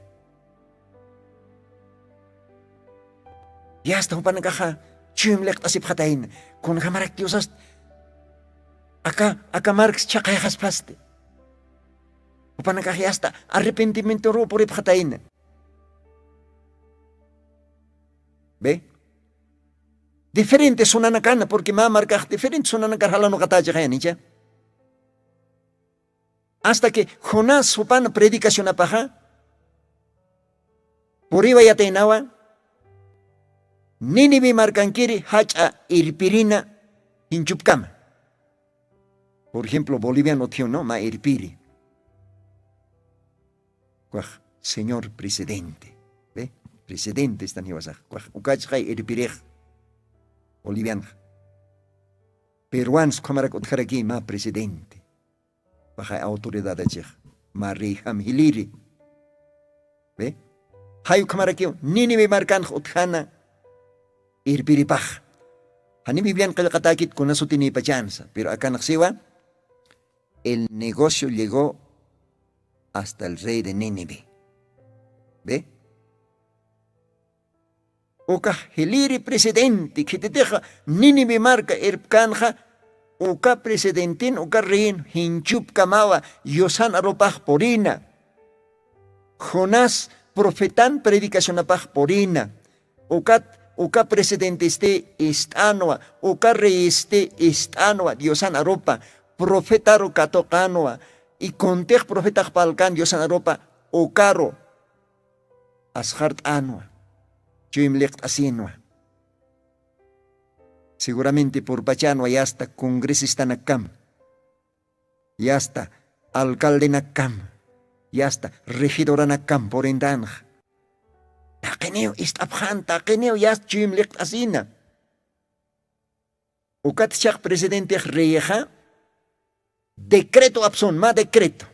Yasta hupanakaja, chumlek asip hatayin. Kun hamarak Diosas, acá marx chakayajas paste. Hupanakaja yasta, arrepentimiento ro por hatayin. ¿Ve? Diferente sonanakana, porque ma marcaj diferente sonanakar halano kataya kaya nicha. Hasta que Jonás hupana predicación apaja, por iba ya tenawa, Nínive marcankiri hacha irpirina hinchupkama. Por ejemplo, boliviano tío, ¿no? Ma irpiri. Señor presidente. ¿Ve? Presidente está ni vasaj. Ukachai irpirej. Boliviano. Peruanos comarak utjaraki ma presidente. Baja autoridad de ma riham hiliri. ¿Ve? Hayu comaraki Nínive marcan utjana. Irpiripaj. Hani vivían kalakatakit con eso tiene pachanza, pero acá en Axiwa, el negocio llegó hasta el rey de Nínive. ¿Ve? Oka heliri presidente que te deja Nínive marca irpkanja, oka presidentin, oka rein, hinchup kamawa, yosan aropaj porina. Jonás profetan predicación apaj porina. Oka presidente este istanua, oka rey este istanua, Diosan aropa, profeta rokatokanua, y contej profeta palkan Diosan aropa, okaro, ashart anua, chuimlekt asinua. Seguramente por Pachanua ya hasta congresista nakam, ya hasta alcalde nakam, ya hasta regidora nakam por endanja. Takeneo istaphan, takeneo yas chimlek asina. Ukat siak presidente reja, decreto abson, ma decreto.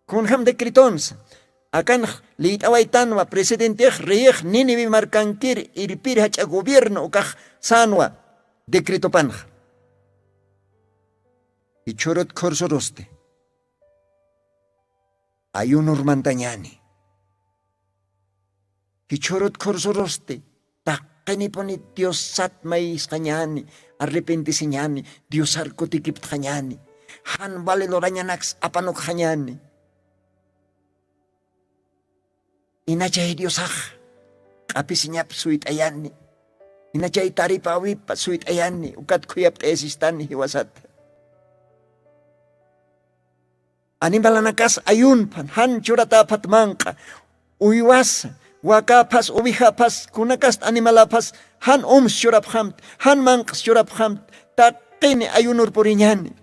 Con ham decretons, akan lit awaitanwa presidente reja, Nínive marcankir, irpir hacha gobierno, ukaj sanwa, decreto panja. Y chorot korsoroste. Ayuno urmantañani. Hichorot korsoroste, takkeni poni Dios sat mais kanyani, arrepentisi nyani, Dios arkotikip kanyani, han bale loranyanax apanok kanyani. Inachay Dios kapisinyap suit ayani, inachay taripawip suit ayani, ukat kuyap teesistan hiwasat. Animbalanakas ayun pan, han churata patmanka, uywas, wakapas, ubihapas, kunakas animalapas, han shurabhamt, han mankas shurabhamt, takini ayunur poriñani.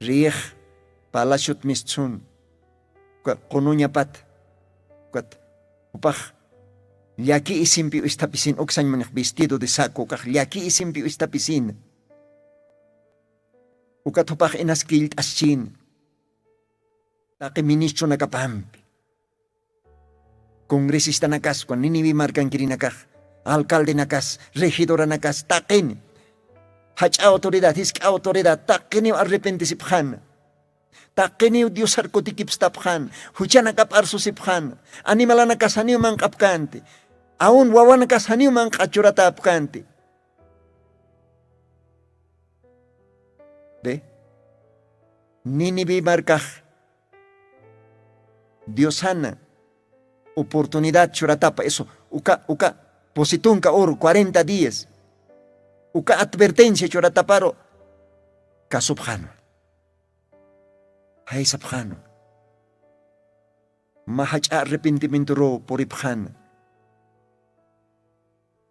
Riech, palashut mistsun, konuña pat, upaj, llaki isimpi istapisin, oksan manik vestido de saco, kaj llaki isimpi istapisin. Ukat upaj inaskilt asin, taki ministro nakapampi. Congresista nakas, con Nínive marcan kirinakaj, alcalde nakas, regidora nakas, takin. Hach autoridad, hisk autoridad, takin arrepentisiphan. Takin Dios arkotikipstaphan, huchanakap arsusiphan, animala nakas haniu mangkapkante, aun wawa nakas haniu mangkachuratapkante. ¿Ve? Nínive marcaj, Diosana. Oportunidad churatapa, eso, uka, positunka oro, 40 días. uka advertencia chorataparo kasubhano hay sabhano mahacha arrepentimiento ro poribhana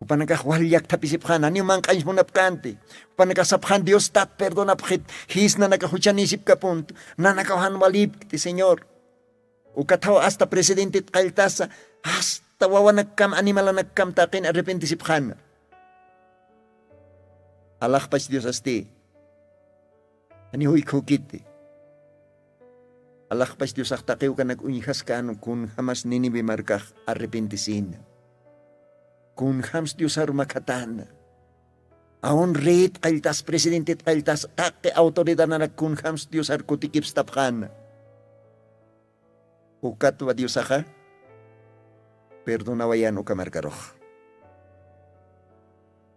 upanakah walyak tapisibhana ni man kais munapkante upanakah sabhan Dios tat perdona phet his na nakahuchanisip kapunt na nakahan walip ti Señor ukataw hasta presidente kailtasa hasta wawa nagkam animala nagkam takin arrepentisibhana alakpas Dios asti ani huy kukiti alakpas Dios aktakiw ka nag-unyhas ka kun hamas ninibi markah arrepentisin kun hams Dios arumakatan aon rate kailtas presidente kailtas take autoridad na kun hams Dios arkutikip stapkan ukatwa Dios aka perdonawayan o kamarkaroh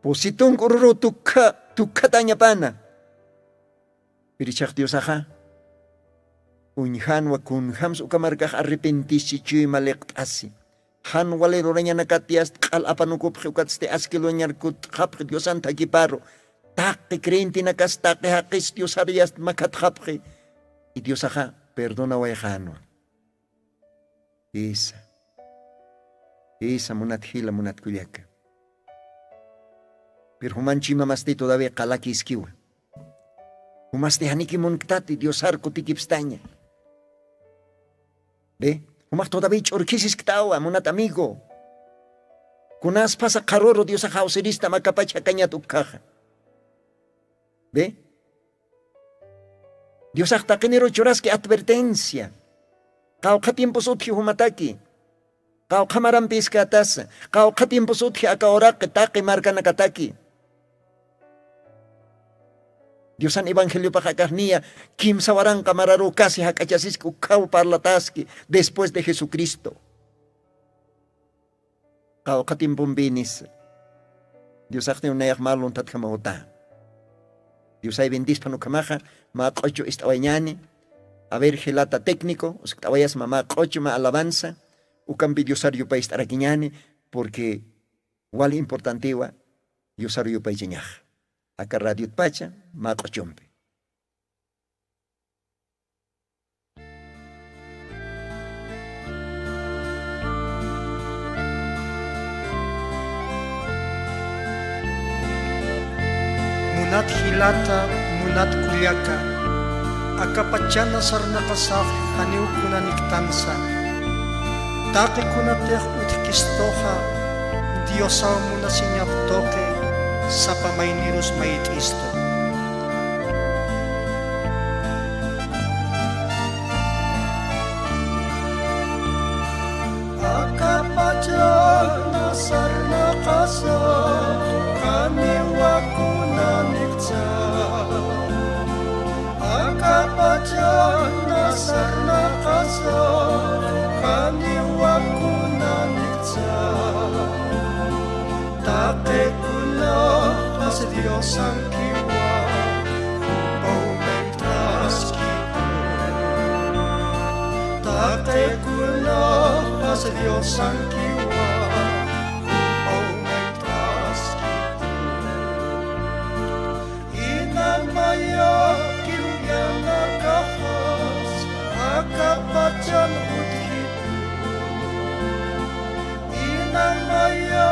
positong kururo tukka tanya pana pirichak Dios aka unhan wa kun hams o kamarkah arrepentisi chuy malektasi han walero ranya nakatias kal apanukop ukat ste askilo nyarkut khap Dios an takiparo tak krenti nakas tak hakis Dios arias makat khapri i Dios aka perdona wa khano isa munat hila munat kuliaka pero humanchi mamasti todavía kalaki iskiwa humasti haniki munktati Dios arko tikipstaña ve humak todavía chorkisis ktawa munat amigo kunas pasa karoro Dios akauserista makapacha kanya tukkaja ve Dios aktakenero choraski advertencia kau tiempo sutki humataki kau kamarampis ke atas kau tiempo sutki akaorak ketaki marka nakataki Diosan evangelio pakakarnia kim sawarang kamararo kasi hakachasis kau parlataski después de Jesucristo kau tiempo binis Dios akne unayak malon tat kamauta Dios ay bendis panukamaja maaqocho istawanyani a ver gelata técnico, os que vayas mamá cocho ma alabanza, ucambi diosario país taraquiñani, porque igual importante wa diosario país ñaj. Acá radio pacha, ma cochompe. Munat hilata, munat kuliaka. Akapachana sarna kasaf haniw kuna niktansa taki kuna teh utkistoha Diyosaw muna sinyaptoke sa pamaynirus mayit isto Akapachana sarna kasaf haniw kuna niktansa Akapachana sarna kasaf kaniwa kuna nikta Take kuna as Dios ang kiwa Upaw mentas kito Take kuna as Dios ang kiwa Upaw mentas kito Inamaya Akapachan uthitu Inang maya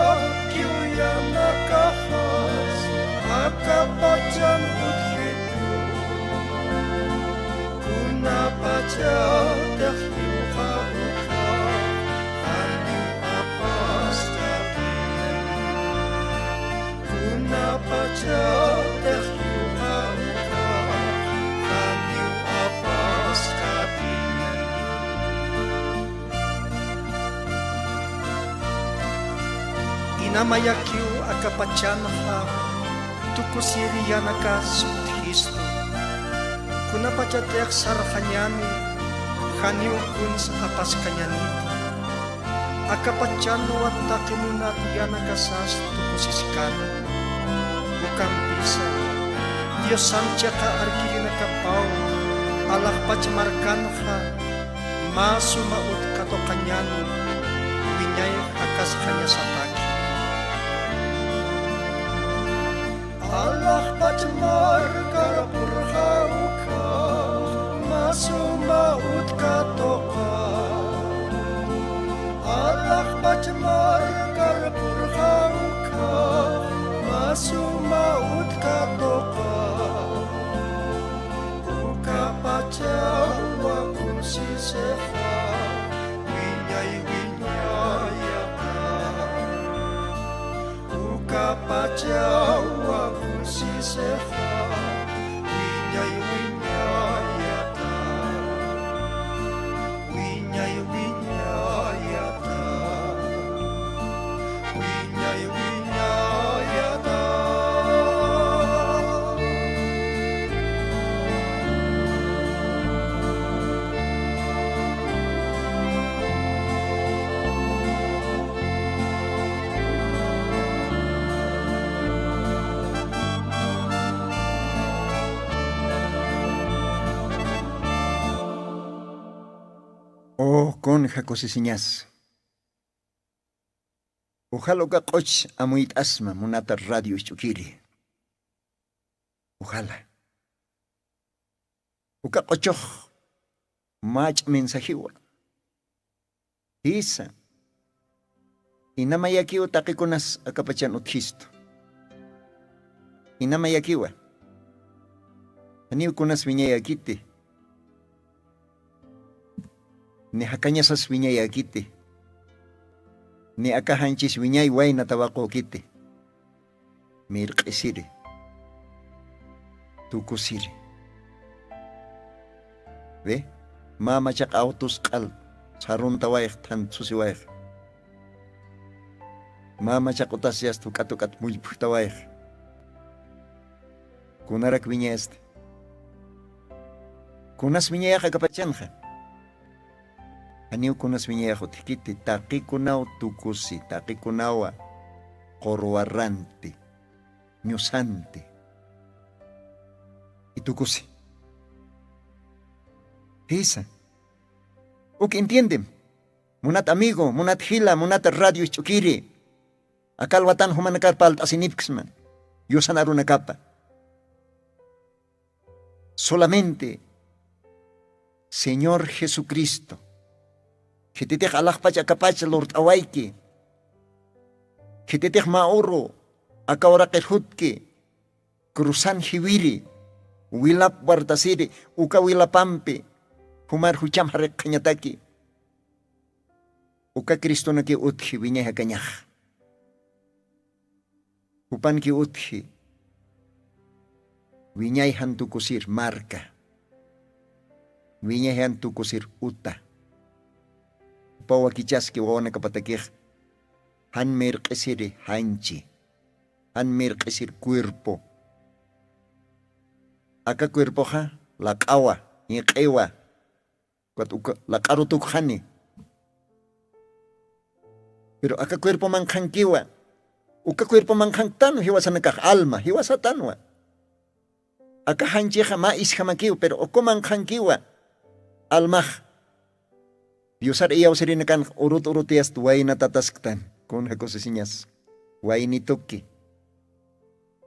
kiyang nakahas Akapachan uthitu Kunapacha dahil kauka Haliw apas kaki Kunapacha dahil kauka Haliw apas kaki Inamayakyu akapachanha tukusiriyanaka suthisto kunapachatek sarhanyani haniw kun sa apas kanyanito akapachano at takimunat yanaka sas tukusisikan bukang pisa Diyos sanchaka arkirinaka pau alakpachmarkanha masumaut katokanyano winyay akas kanya sa taki Allah pachmar karapurhauka masumaut katoka Allah pachmar karapurhauka masumaut katoka uka pachawa kusiseha winyay winyayaka uka pachawa kusiseha winyay winyayaka winyay winyayaka winyay winyayaka. Oh, con jacosisiñas. Ojalá que coch amuit asma munata radio chukiri. Ojalá. Uka cochoh mach mensajiwa. Isa. Inamayakiwa takikunas akapachan uthisto. Inamayakiwa. Aniw kunas viñayakiti. Ni hakanyasas viñayakiti. Ni akahanchis viñay wayna tawaqokiti. Mirqisiri. Tukusiri. Ve? Mama chak autos qal. Sarun tawayq tan susiwayq. Mama chak utasias tukatukat mulpuh tawayq. Kunarak viñaste. Kunas viñayaqa kapachanqa. Aniw kunas viñayaqa tikiti taqikunao tukusi, taqikunawa qorwarranti, ñusanti. Y tukusi. Esa. Ok, entienden. Munat amigo, munat hila, munat radio chukiri. Akal watan humanakar palt asinipksman. Yosan aruna kapa. Solamente Señor Jesucristo. Que te deja alakpach akapach Lord awaiki. Que te deja maoro akawarakirhutki. Cruzan hiwiri. Wilap wartasiri. Uka wilapampi. Humar hucham harek kanyataki. Uka Kristo na ki uthi winya hakanyah. Upan ki uthi. Winyay hantu kusir marka. Winyay hantu kusir uta. Upawa kichas ki wawana kapatakih. Han mir kesiri hanchi. Han mir kesir cuerpo. Aka cuerpo ha lakawa. Ngiqewa. Lakarutuk hani. Pero aka cuerpo mangkangkiwa. Uka cuerpo mangkangtano hiwasa nakak alma. Hiwasa tanwa. Aka hanchiha mais hamakiw. Pero oko mangkangkiwa. Almah. Diosar iyaw sirinakan urut-urutias tuway na tatasktan. Kung hakosisinyas. Way ni tuki.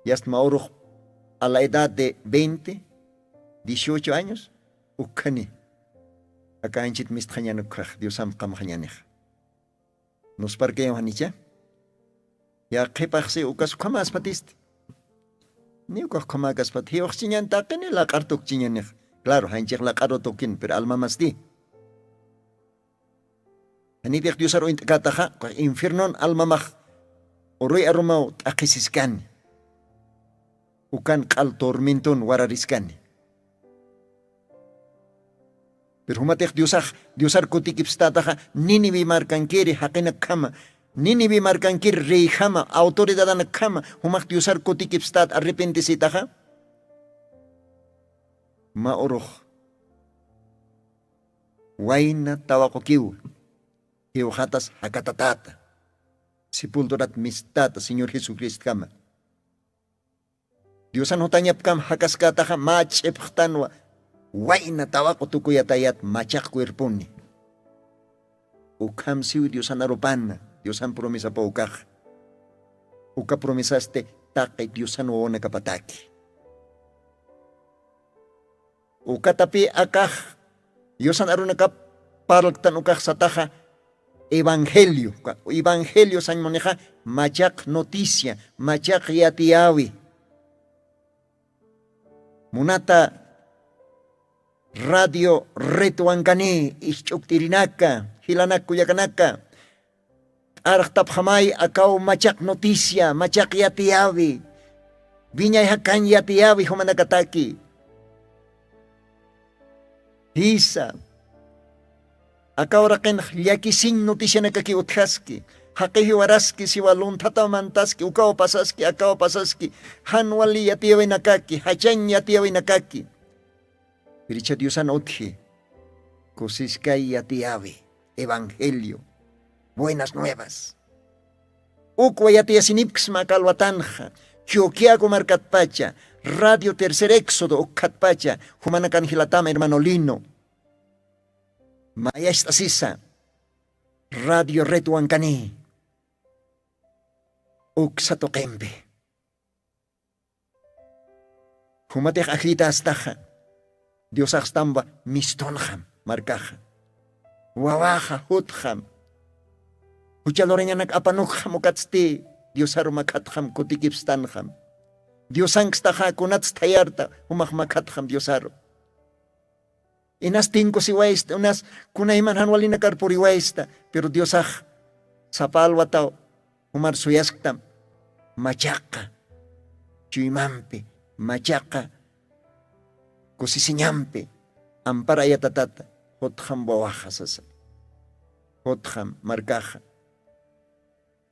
Yast mauruk a la edad de 20, 18 años. Ukani. Aka hanchit misthanyanukah. Diosam kamhanyanih. Nos parqueyo hanicha. Ya qipaqsi ukas kamas patist. Ni ukas kamagas pat. Hiwak chinyan taqin la qartuk chinyanih. Claro, hanchik la qarotukin, pero alma masti. Hanitik Diosar o intkataha, infiernon alma mah. Oroy arumaw taqisiskan. Ukan qal tormenton warariskan. Pero humatik Diosar kutikipstataha, ninibi markankiri haqinak kama. Ninibi markankiri reyhama, autoridadanak kama. Humak Diosar kutikipstat arrepentisitaha. Maoroh. Wayna tawakokiw. Hiuhatas hakatatata. Sepulturat mistata, Señor Jesucristo kama. Diosan hutanyap kam hakaskataha machephtanwa. Wayna tawako tukuyatayat machak cuerponi. Ukam siu Diosan arupana. Diosan promesa pa ukaj. Uka promesaste taqay Diosan wawana kapataki. Ukatapi akaj Diosan arunakap paraltan ukaj sataja evangelio. Evangelio san moneja machak noticia, machak yatiawi. Munata radio retuankani ischuktirinaka, hilanak kuyakanaka. Archtap hamay akaw machak noticia, machak yatiawi. Binyay hakan yatiawi humanakataki. Hisa. Akaw raken yakisin noticia nakakiuthaski. Hakihiwaraski siwalun tatamantaski, ukaw pasaski, akaw pasaski. Hanwali yatiawi nakaki, hachan yatiawi nakaki. Piricha Diosan otje. Kosiskay yatiawi. Evangelio. Buenas nuevas. Ukwa yatiasinipks makalwatanja. Chioquiaco marcatpacha. Radio Tercer Éxodo ukatpacha. Humanakan hilatama hermano Lino. Maya estasisa. Radio Retuancani. Uksatokembe. Humatech ajita astaja. Dios astamba mistonjam marcaja. Wawaja hutjam. Huchaloreña nak apanukham ukatsti. Dios arumakatjam kutikipstanjam. Dios angstaja kunats tayarta umakmakatjam Dios aru. Inas tinko si waista, unas kunaiman hanwalina karpuri waista, pero Dios sapalwataw umar suyasktam machaka chuyimampe machaka kusisiñampe ampara yatatata hotjam bawaja sasa hotjam marcaja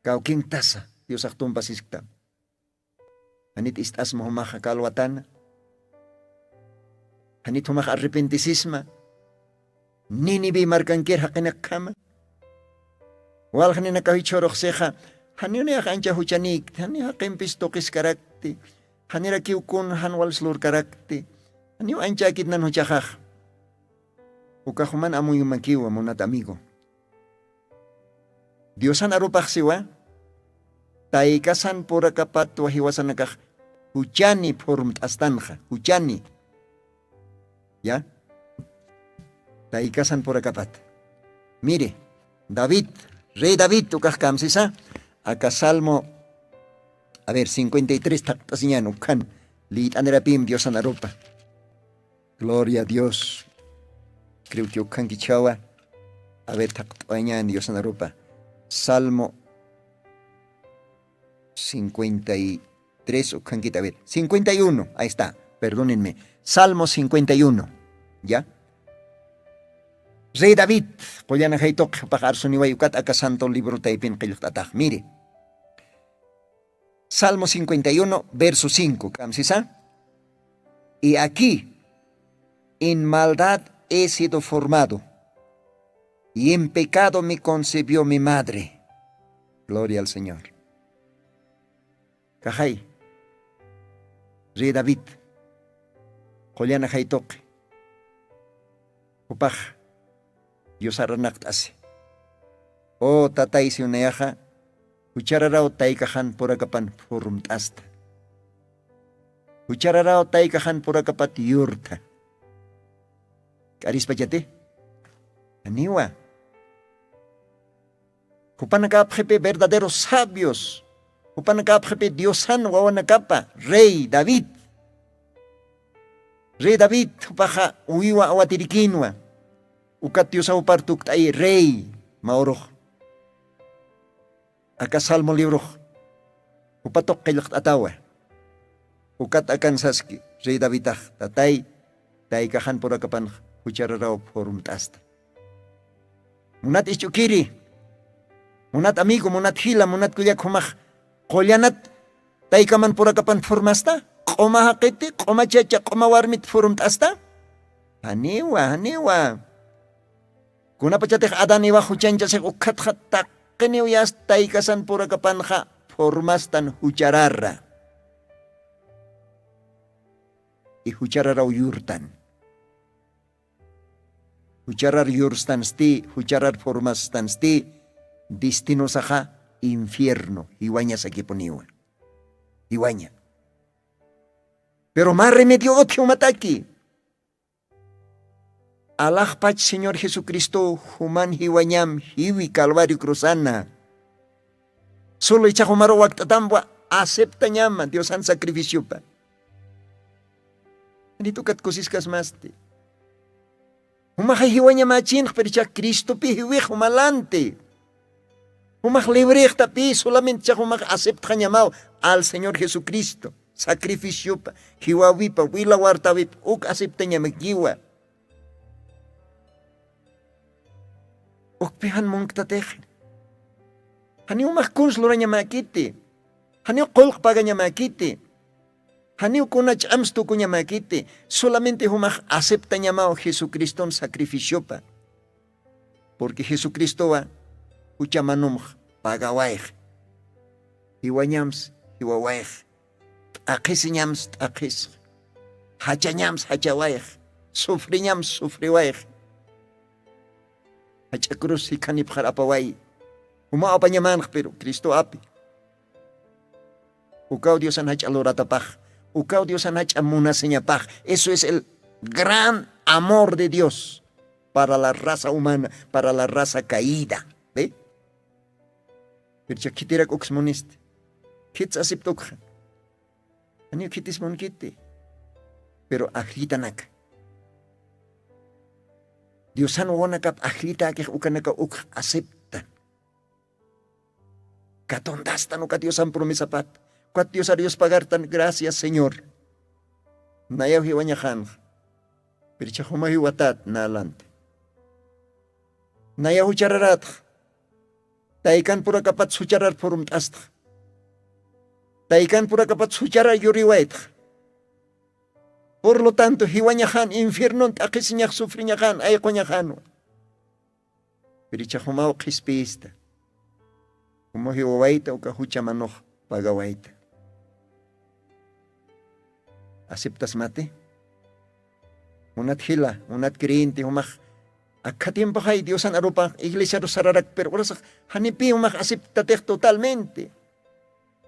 kaukin tasa Dios tumpa Anit istas mo humaja kalwatana. Anit humaja arrepentisisma. Ninibi markanker hakinakama. Wal hanina kahichorok seja. Hanina ancha huchanik. Hanina hakimpis tokis karakti. Hanira kiukun hanwal slur karakti. Hanina ancha kitnan huchajaj. Ukahuman amu yumakiwa monat amigo. Diosan arupaj siwa. Taikasan pura kapat wahiwasan nakaj huchani formt astanja, huchani. ¿Ya? Taikasan pura kapat. Mire, David, rey David, tukaj kamsisa, acá Salmo, a ver, 53 taktasinyan, ukan, lit anerapim, Dios anarupa. Gloria a Dios. Creo que ukan kichawa, a ver, taktañan, Dios anarupa. Salmo 53 o canquita, a ver, 51, ahí está, perdónenme, Salmo 51, ¿ya? Rey David, pollana haytok pagar suniwayukat acá santo libro taipin qilqtataq, mire. Salmo 51, verso 5, ¿camsisa? Y aquí, en maldad he sido formado, y en pecado me concebió mi madre. Gloria al Señor. Kajay, Rey David, Juliana Haytok, Upaj, Dios aranaktase. O tatay si unayaja, Uchararao taikahan porakapan furumtasta. Uchararao taikahan porakapat yurta. Karis pachate? Aniwa. Kupanakapjepe verdaderos sabios. Upanakapjepe Diosan wawanakapa, Rey David. Rey David, upaja uiwa awatirikinwa. Ukat Diosa upartuk tay Rey maoroh. Aka Salmo libro. Upatok kailak atawa. Ukat akan saski, Rey David tatay, tay kahan porakapan huchararaw forum tasta. Munat ichukiri. Munat amigo, munat hila, munat kuyak humah. Kolyanat tay kaman pura kapan formasta, koma hakiti, koma chacha, koma warmit forum tasta. Haniwa. Kuna pachateh adaniwa huchancha se ukat hatak keniwyas tay kasan pura kapan ha formastan huchararra. I huchararaw yurtan. Hucharar yurstan sti, hucharar formastan sti, destino saha infierno, iwaña sa kiponiwa. hiwaña. Pero más remedio otro mataki. Allah pach Señor Jesucristo human hiwañam hiwi calvario cruzana. Solo echa humaro waktatambua acepta llama Dios han sacrificio pa. Nito kat kusiskas maste. Humah hiwaña machin pero echa Cristo pi hiwi humalante. Humah libre tapi solamente echa humah acepta llamado al Señor Jesucristo. Sacrificio pa hiwawi pa wila wartawi uk acepta llama giwa. Okpihan mong tateh. Hani umah kunslura niya makiti. Hani kolk paga niya makiti. Hani kunach amstu ko niya makiti. Solamente humah acepta niya mao Jesucristo sacrificio pa. Porque Jesucristo wa uchamanum pagawaih. Hiwanyams hiwawaih. Akisinyams akis. Hachanyams hachawaih. Sufrinyams sufriwaih. Hacha cruz hikanip harapawai. Uma apa nyaman pero Cristo api. Ukau Dios an hacha aloratapaj. Ukau Dios an hacha munaseñapaj. Eso es el gran amor de Dios para la raza humana, para la raza caída. ¿Ve? Pero ya kitira oxmoniste. Kits asiptokja. Anio kitis monkite. Pero ajitanak. Dios an wanakap ajita que ukanaka uk acepta. Katondasta no ka Dios an promesa pat. Kuat Dios a Dios pagar tan gracias Señor. Nayaw hiwanyahan. Pero chahuma hiwatat na alante. Nayaw chararat. Taikan pura kapat sucharar forum tasta. Taikan pura kapat sucharar yuriwait. Por lo tanto, hiwanyahan infierno takisinyak sufrinyahan ay konyahan. Pero chahuma kispista. Como hiwawaita o kahucha manoh pagawaita. Aceptas mate? Unat hila, unat kriente humah. Akka tiempo hay Dios an arupa iglesia ro sararak pero oras hanipi humah aceptateh totalmente.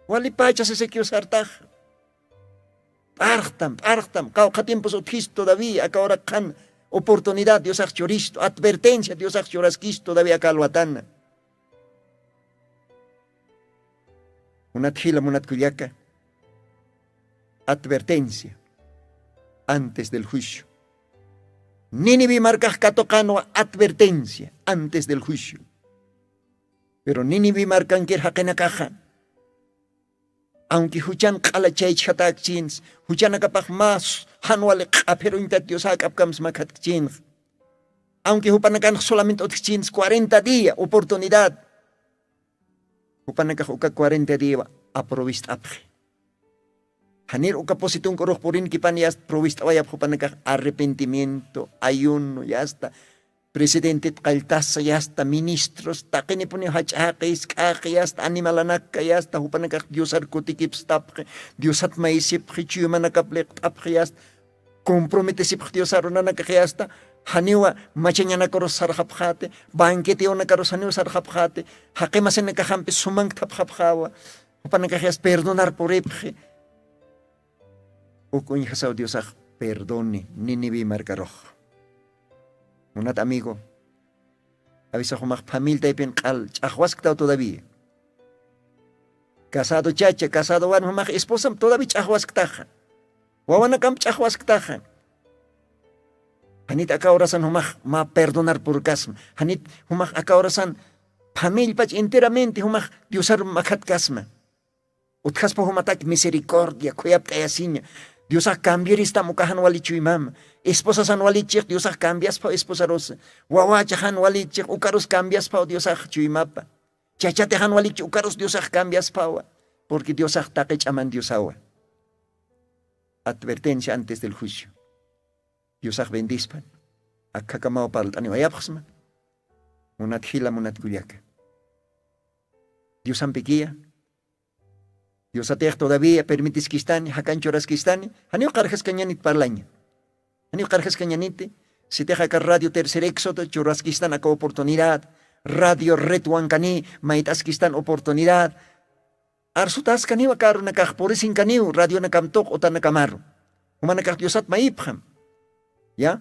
Wali pacha se sekyo sartaj. Partam, kau katiempo sotis todavía, acá ahora kan oportunidad Dios ha choristo, advertencia Dios ha chorasquis todavía calvatana. Unat hila, unat cuyaca. Advertencia antes del juicio. Ninivi marcas catocano advertencia antes del juicio. Pero Ninivi marcan que caja. Aunque huchan kalachay chatak chins, huchan akapag mas hanwale pero intat Dios akapkams makat chins. Aunque hupanakan solamente otros chins 40 días oportunidad. Hupanakak uka 40 días aprovist apre. Hanir uka positong koroh porin kipan yast provist awayap hupanakak arrepentimiento, ayuno, ya está. Presidente kaltasa yasta ministros takini puni hachakis kakiyasta animalanak kayasta hupanakak diosar kutikip stapke diosat maisip khichumanakaplek tapkiyast comprometesip diosaruna nakayasta haniwa machanya nakaros sarhapkhate banquete ona karos haniwa sarhapkhate haqimasen nakahampe sumang tapkhapkhawa hupanakak perdonar por epje ukun hasaw diosach perdone ninibi markaroj. Unat amigo, avisa humak familia taipen kal chahwaskta todavía. Casado chacha, casado wan humak esposa todavía chahwasktaja. Wawanakam chahwasktaja. Hanit acá orasan humak ma perdonar por kasma. Hanit humak acá orasan familia pach enteramente humak diosar makat kasma. Utkaspa humatak misericordia, kuyap tayasinya. Dios a cambiar esta mukahan walichu imam. Esposa san walichik, Dios a cambias pa esposa rosa. Wawachahan walichik, ukaros cambias pa Dios a chuimapa. Chachatehan walichik, ukaros Dios a cambias pa. Porque Dios a taquech aman Dios awa. Advertencia antes del juicio. Dios a bendispan. Akakamao paltani wayapxma. Munat hila, munat guyaka. Dios ampiquia. Dios a todavía permitis kistani, hakan choras kistani. Hanio karjas kanyanit parlaña. Hanio karjas kanyanite. Si te ka radio tercer éxodo, choras kistan acá oportunidad. Radio retuancani, maitas kistan oportunidad. arsutas kaniwa karu nakak porisin kaniw radio nakamtok o tanakamaru. Humana kak Diosat maipham. Ya?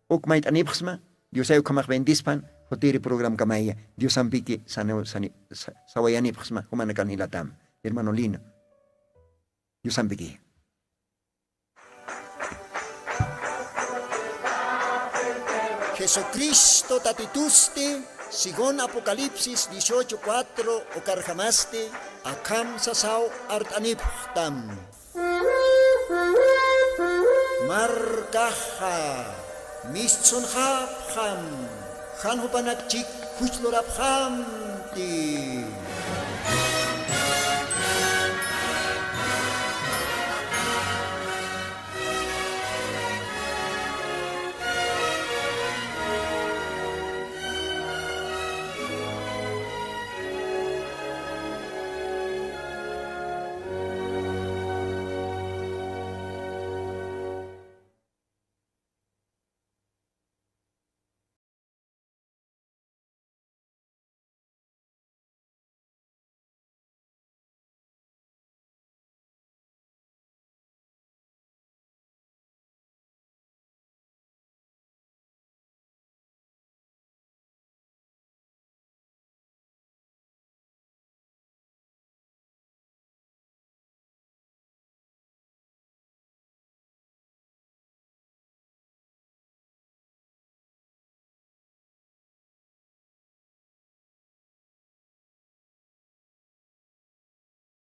Ok mait anipxma, Dios ayo kamak bendispan, hotiri program kamaya. Dios ampiki sawayanipxma, humana kanilatam. Hermano Lino. Dios ampiki. Jesucristo tatituste, sigon Apocalipsis 18:4 o karjamaste, akam sasaw artaniptam. Markaha, mischon hapham, hanhupanakchik kuchlorabham ti.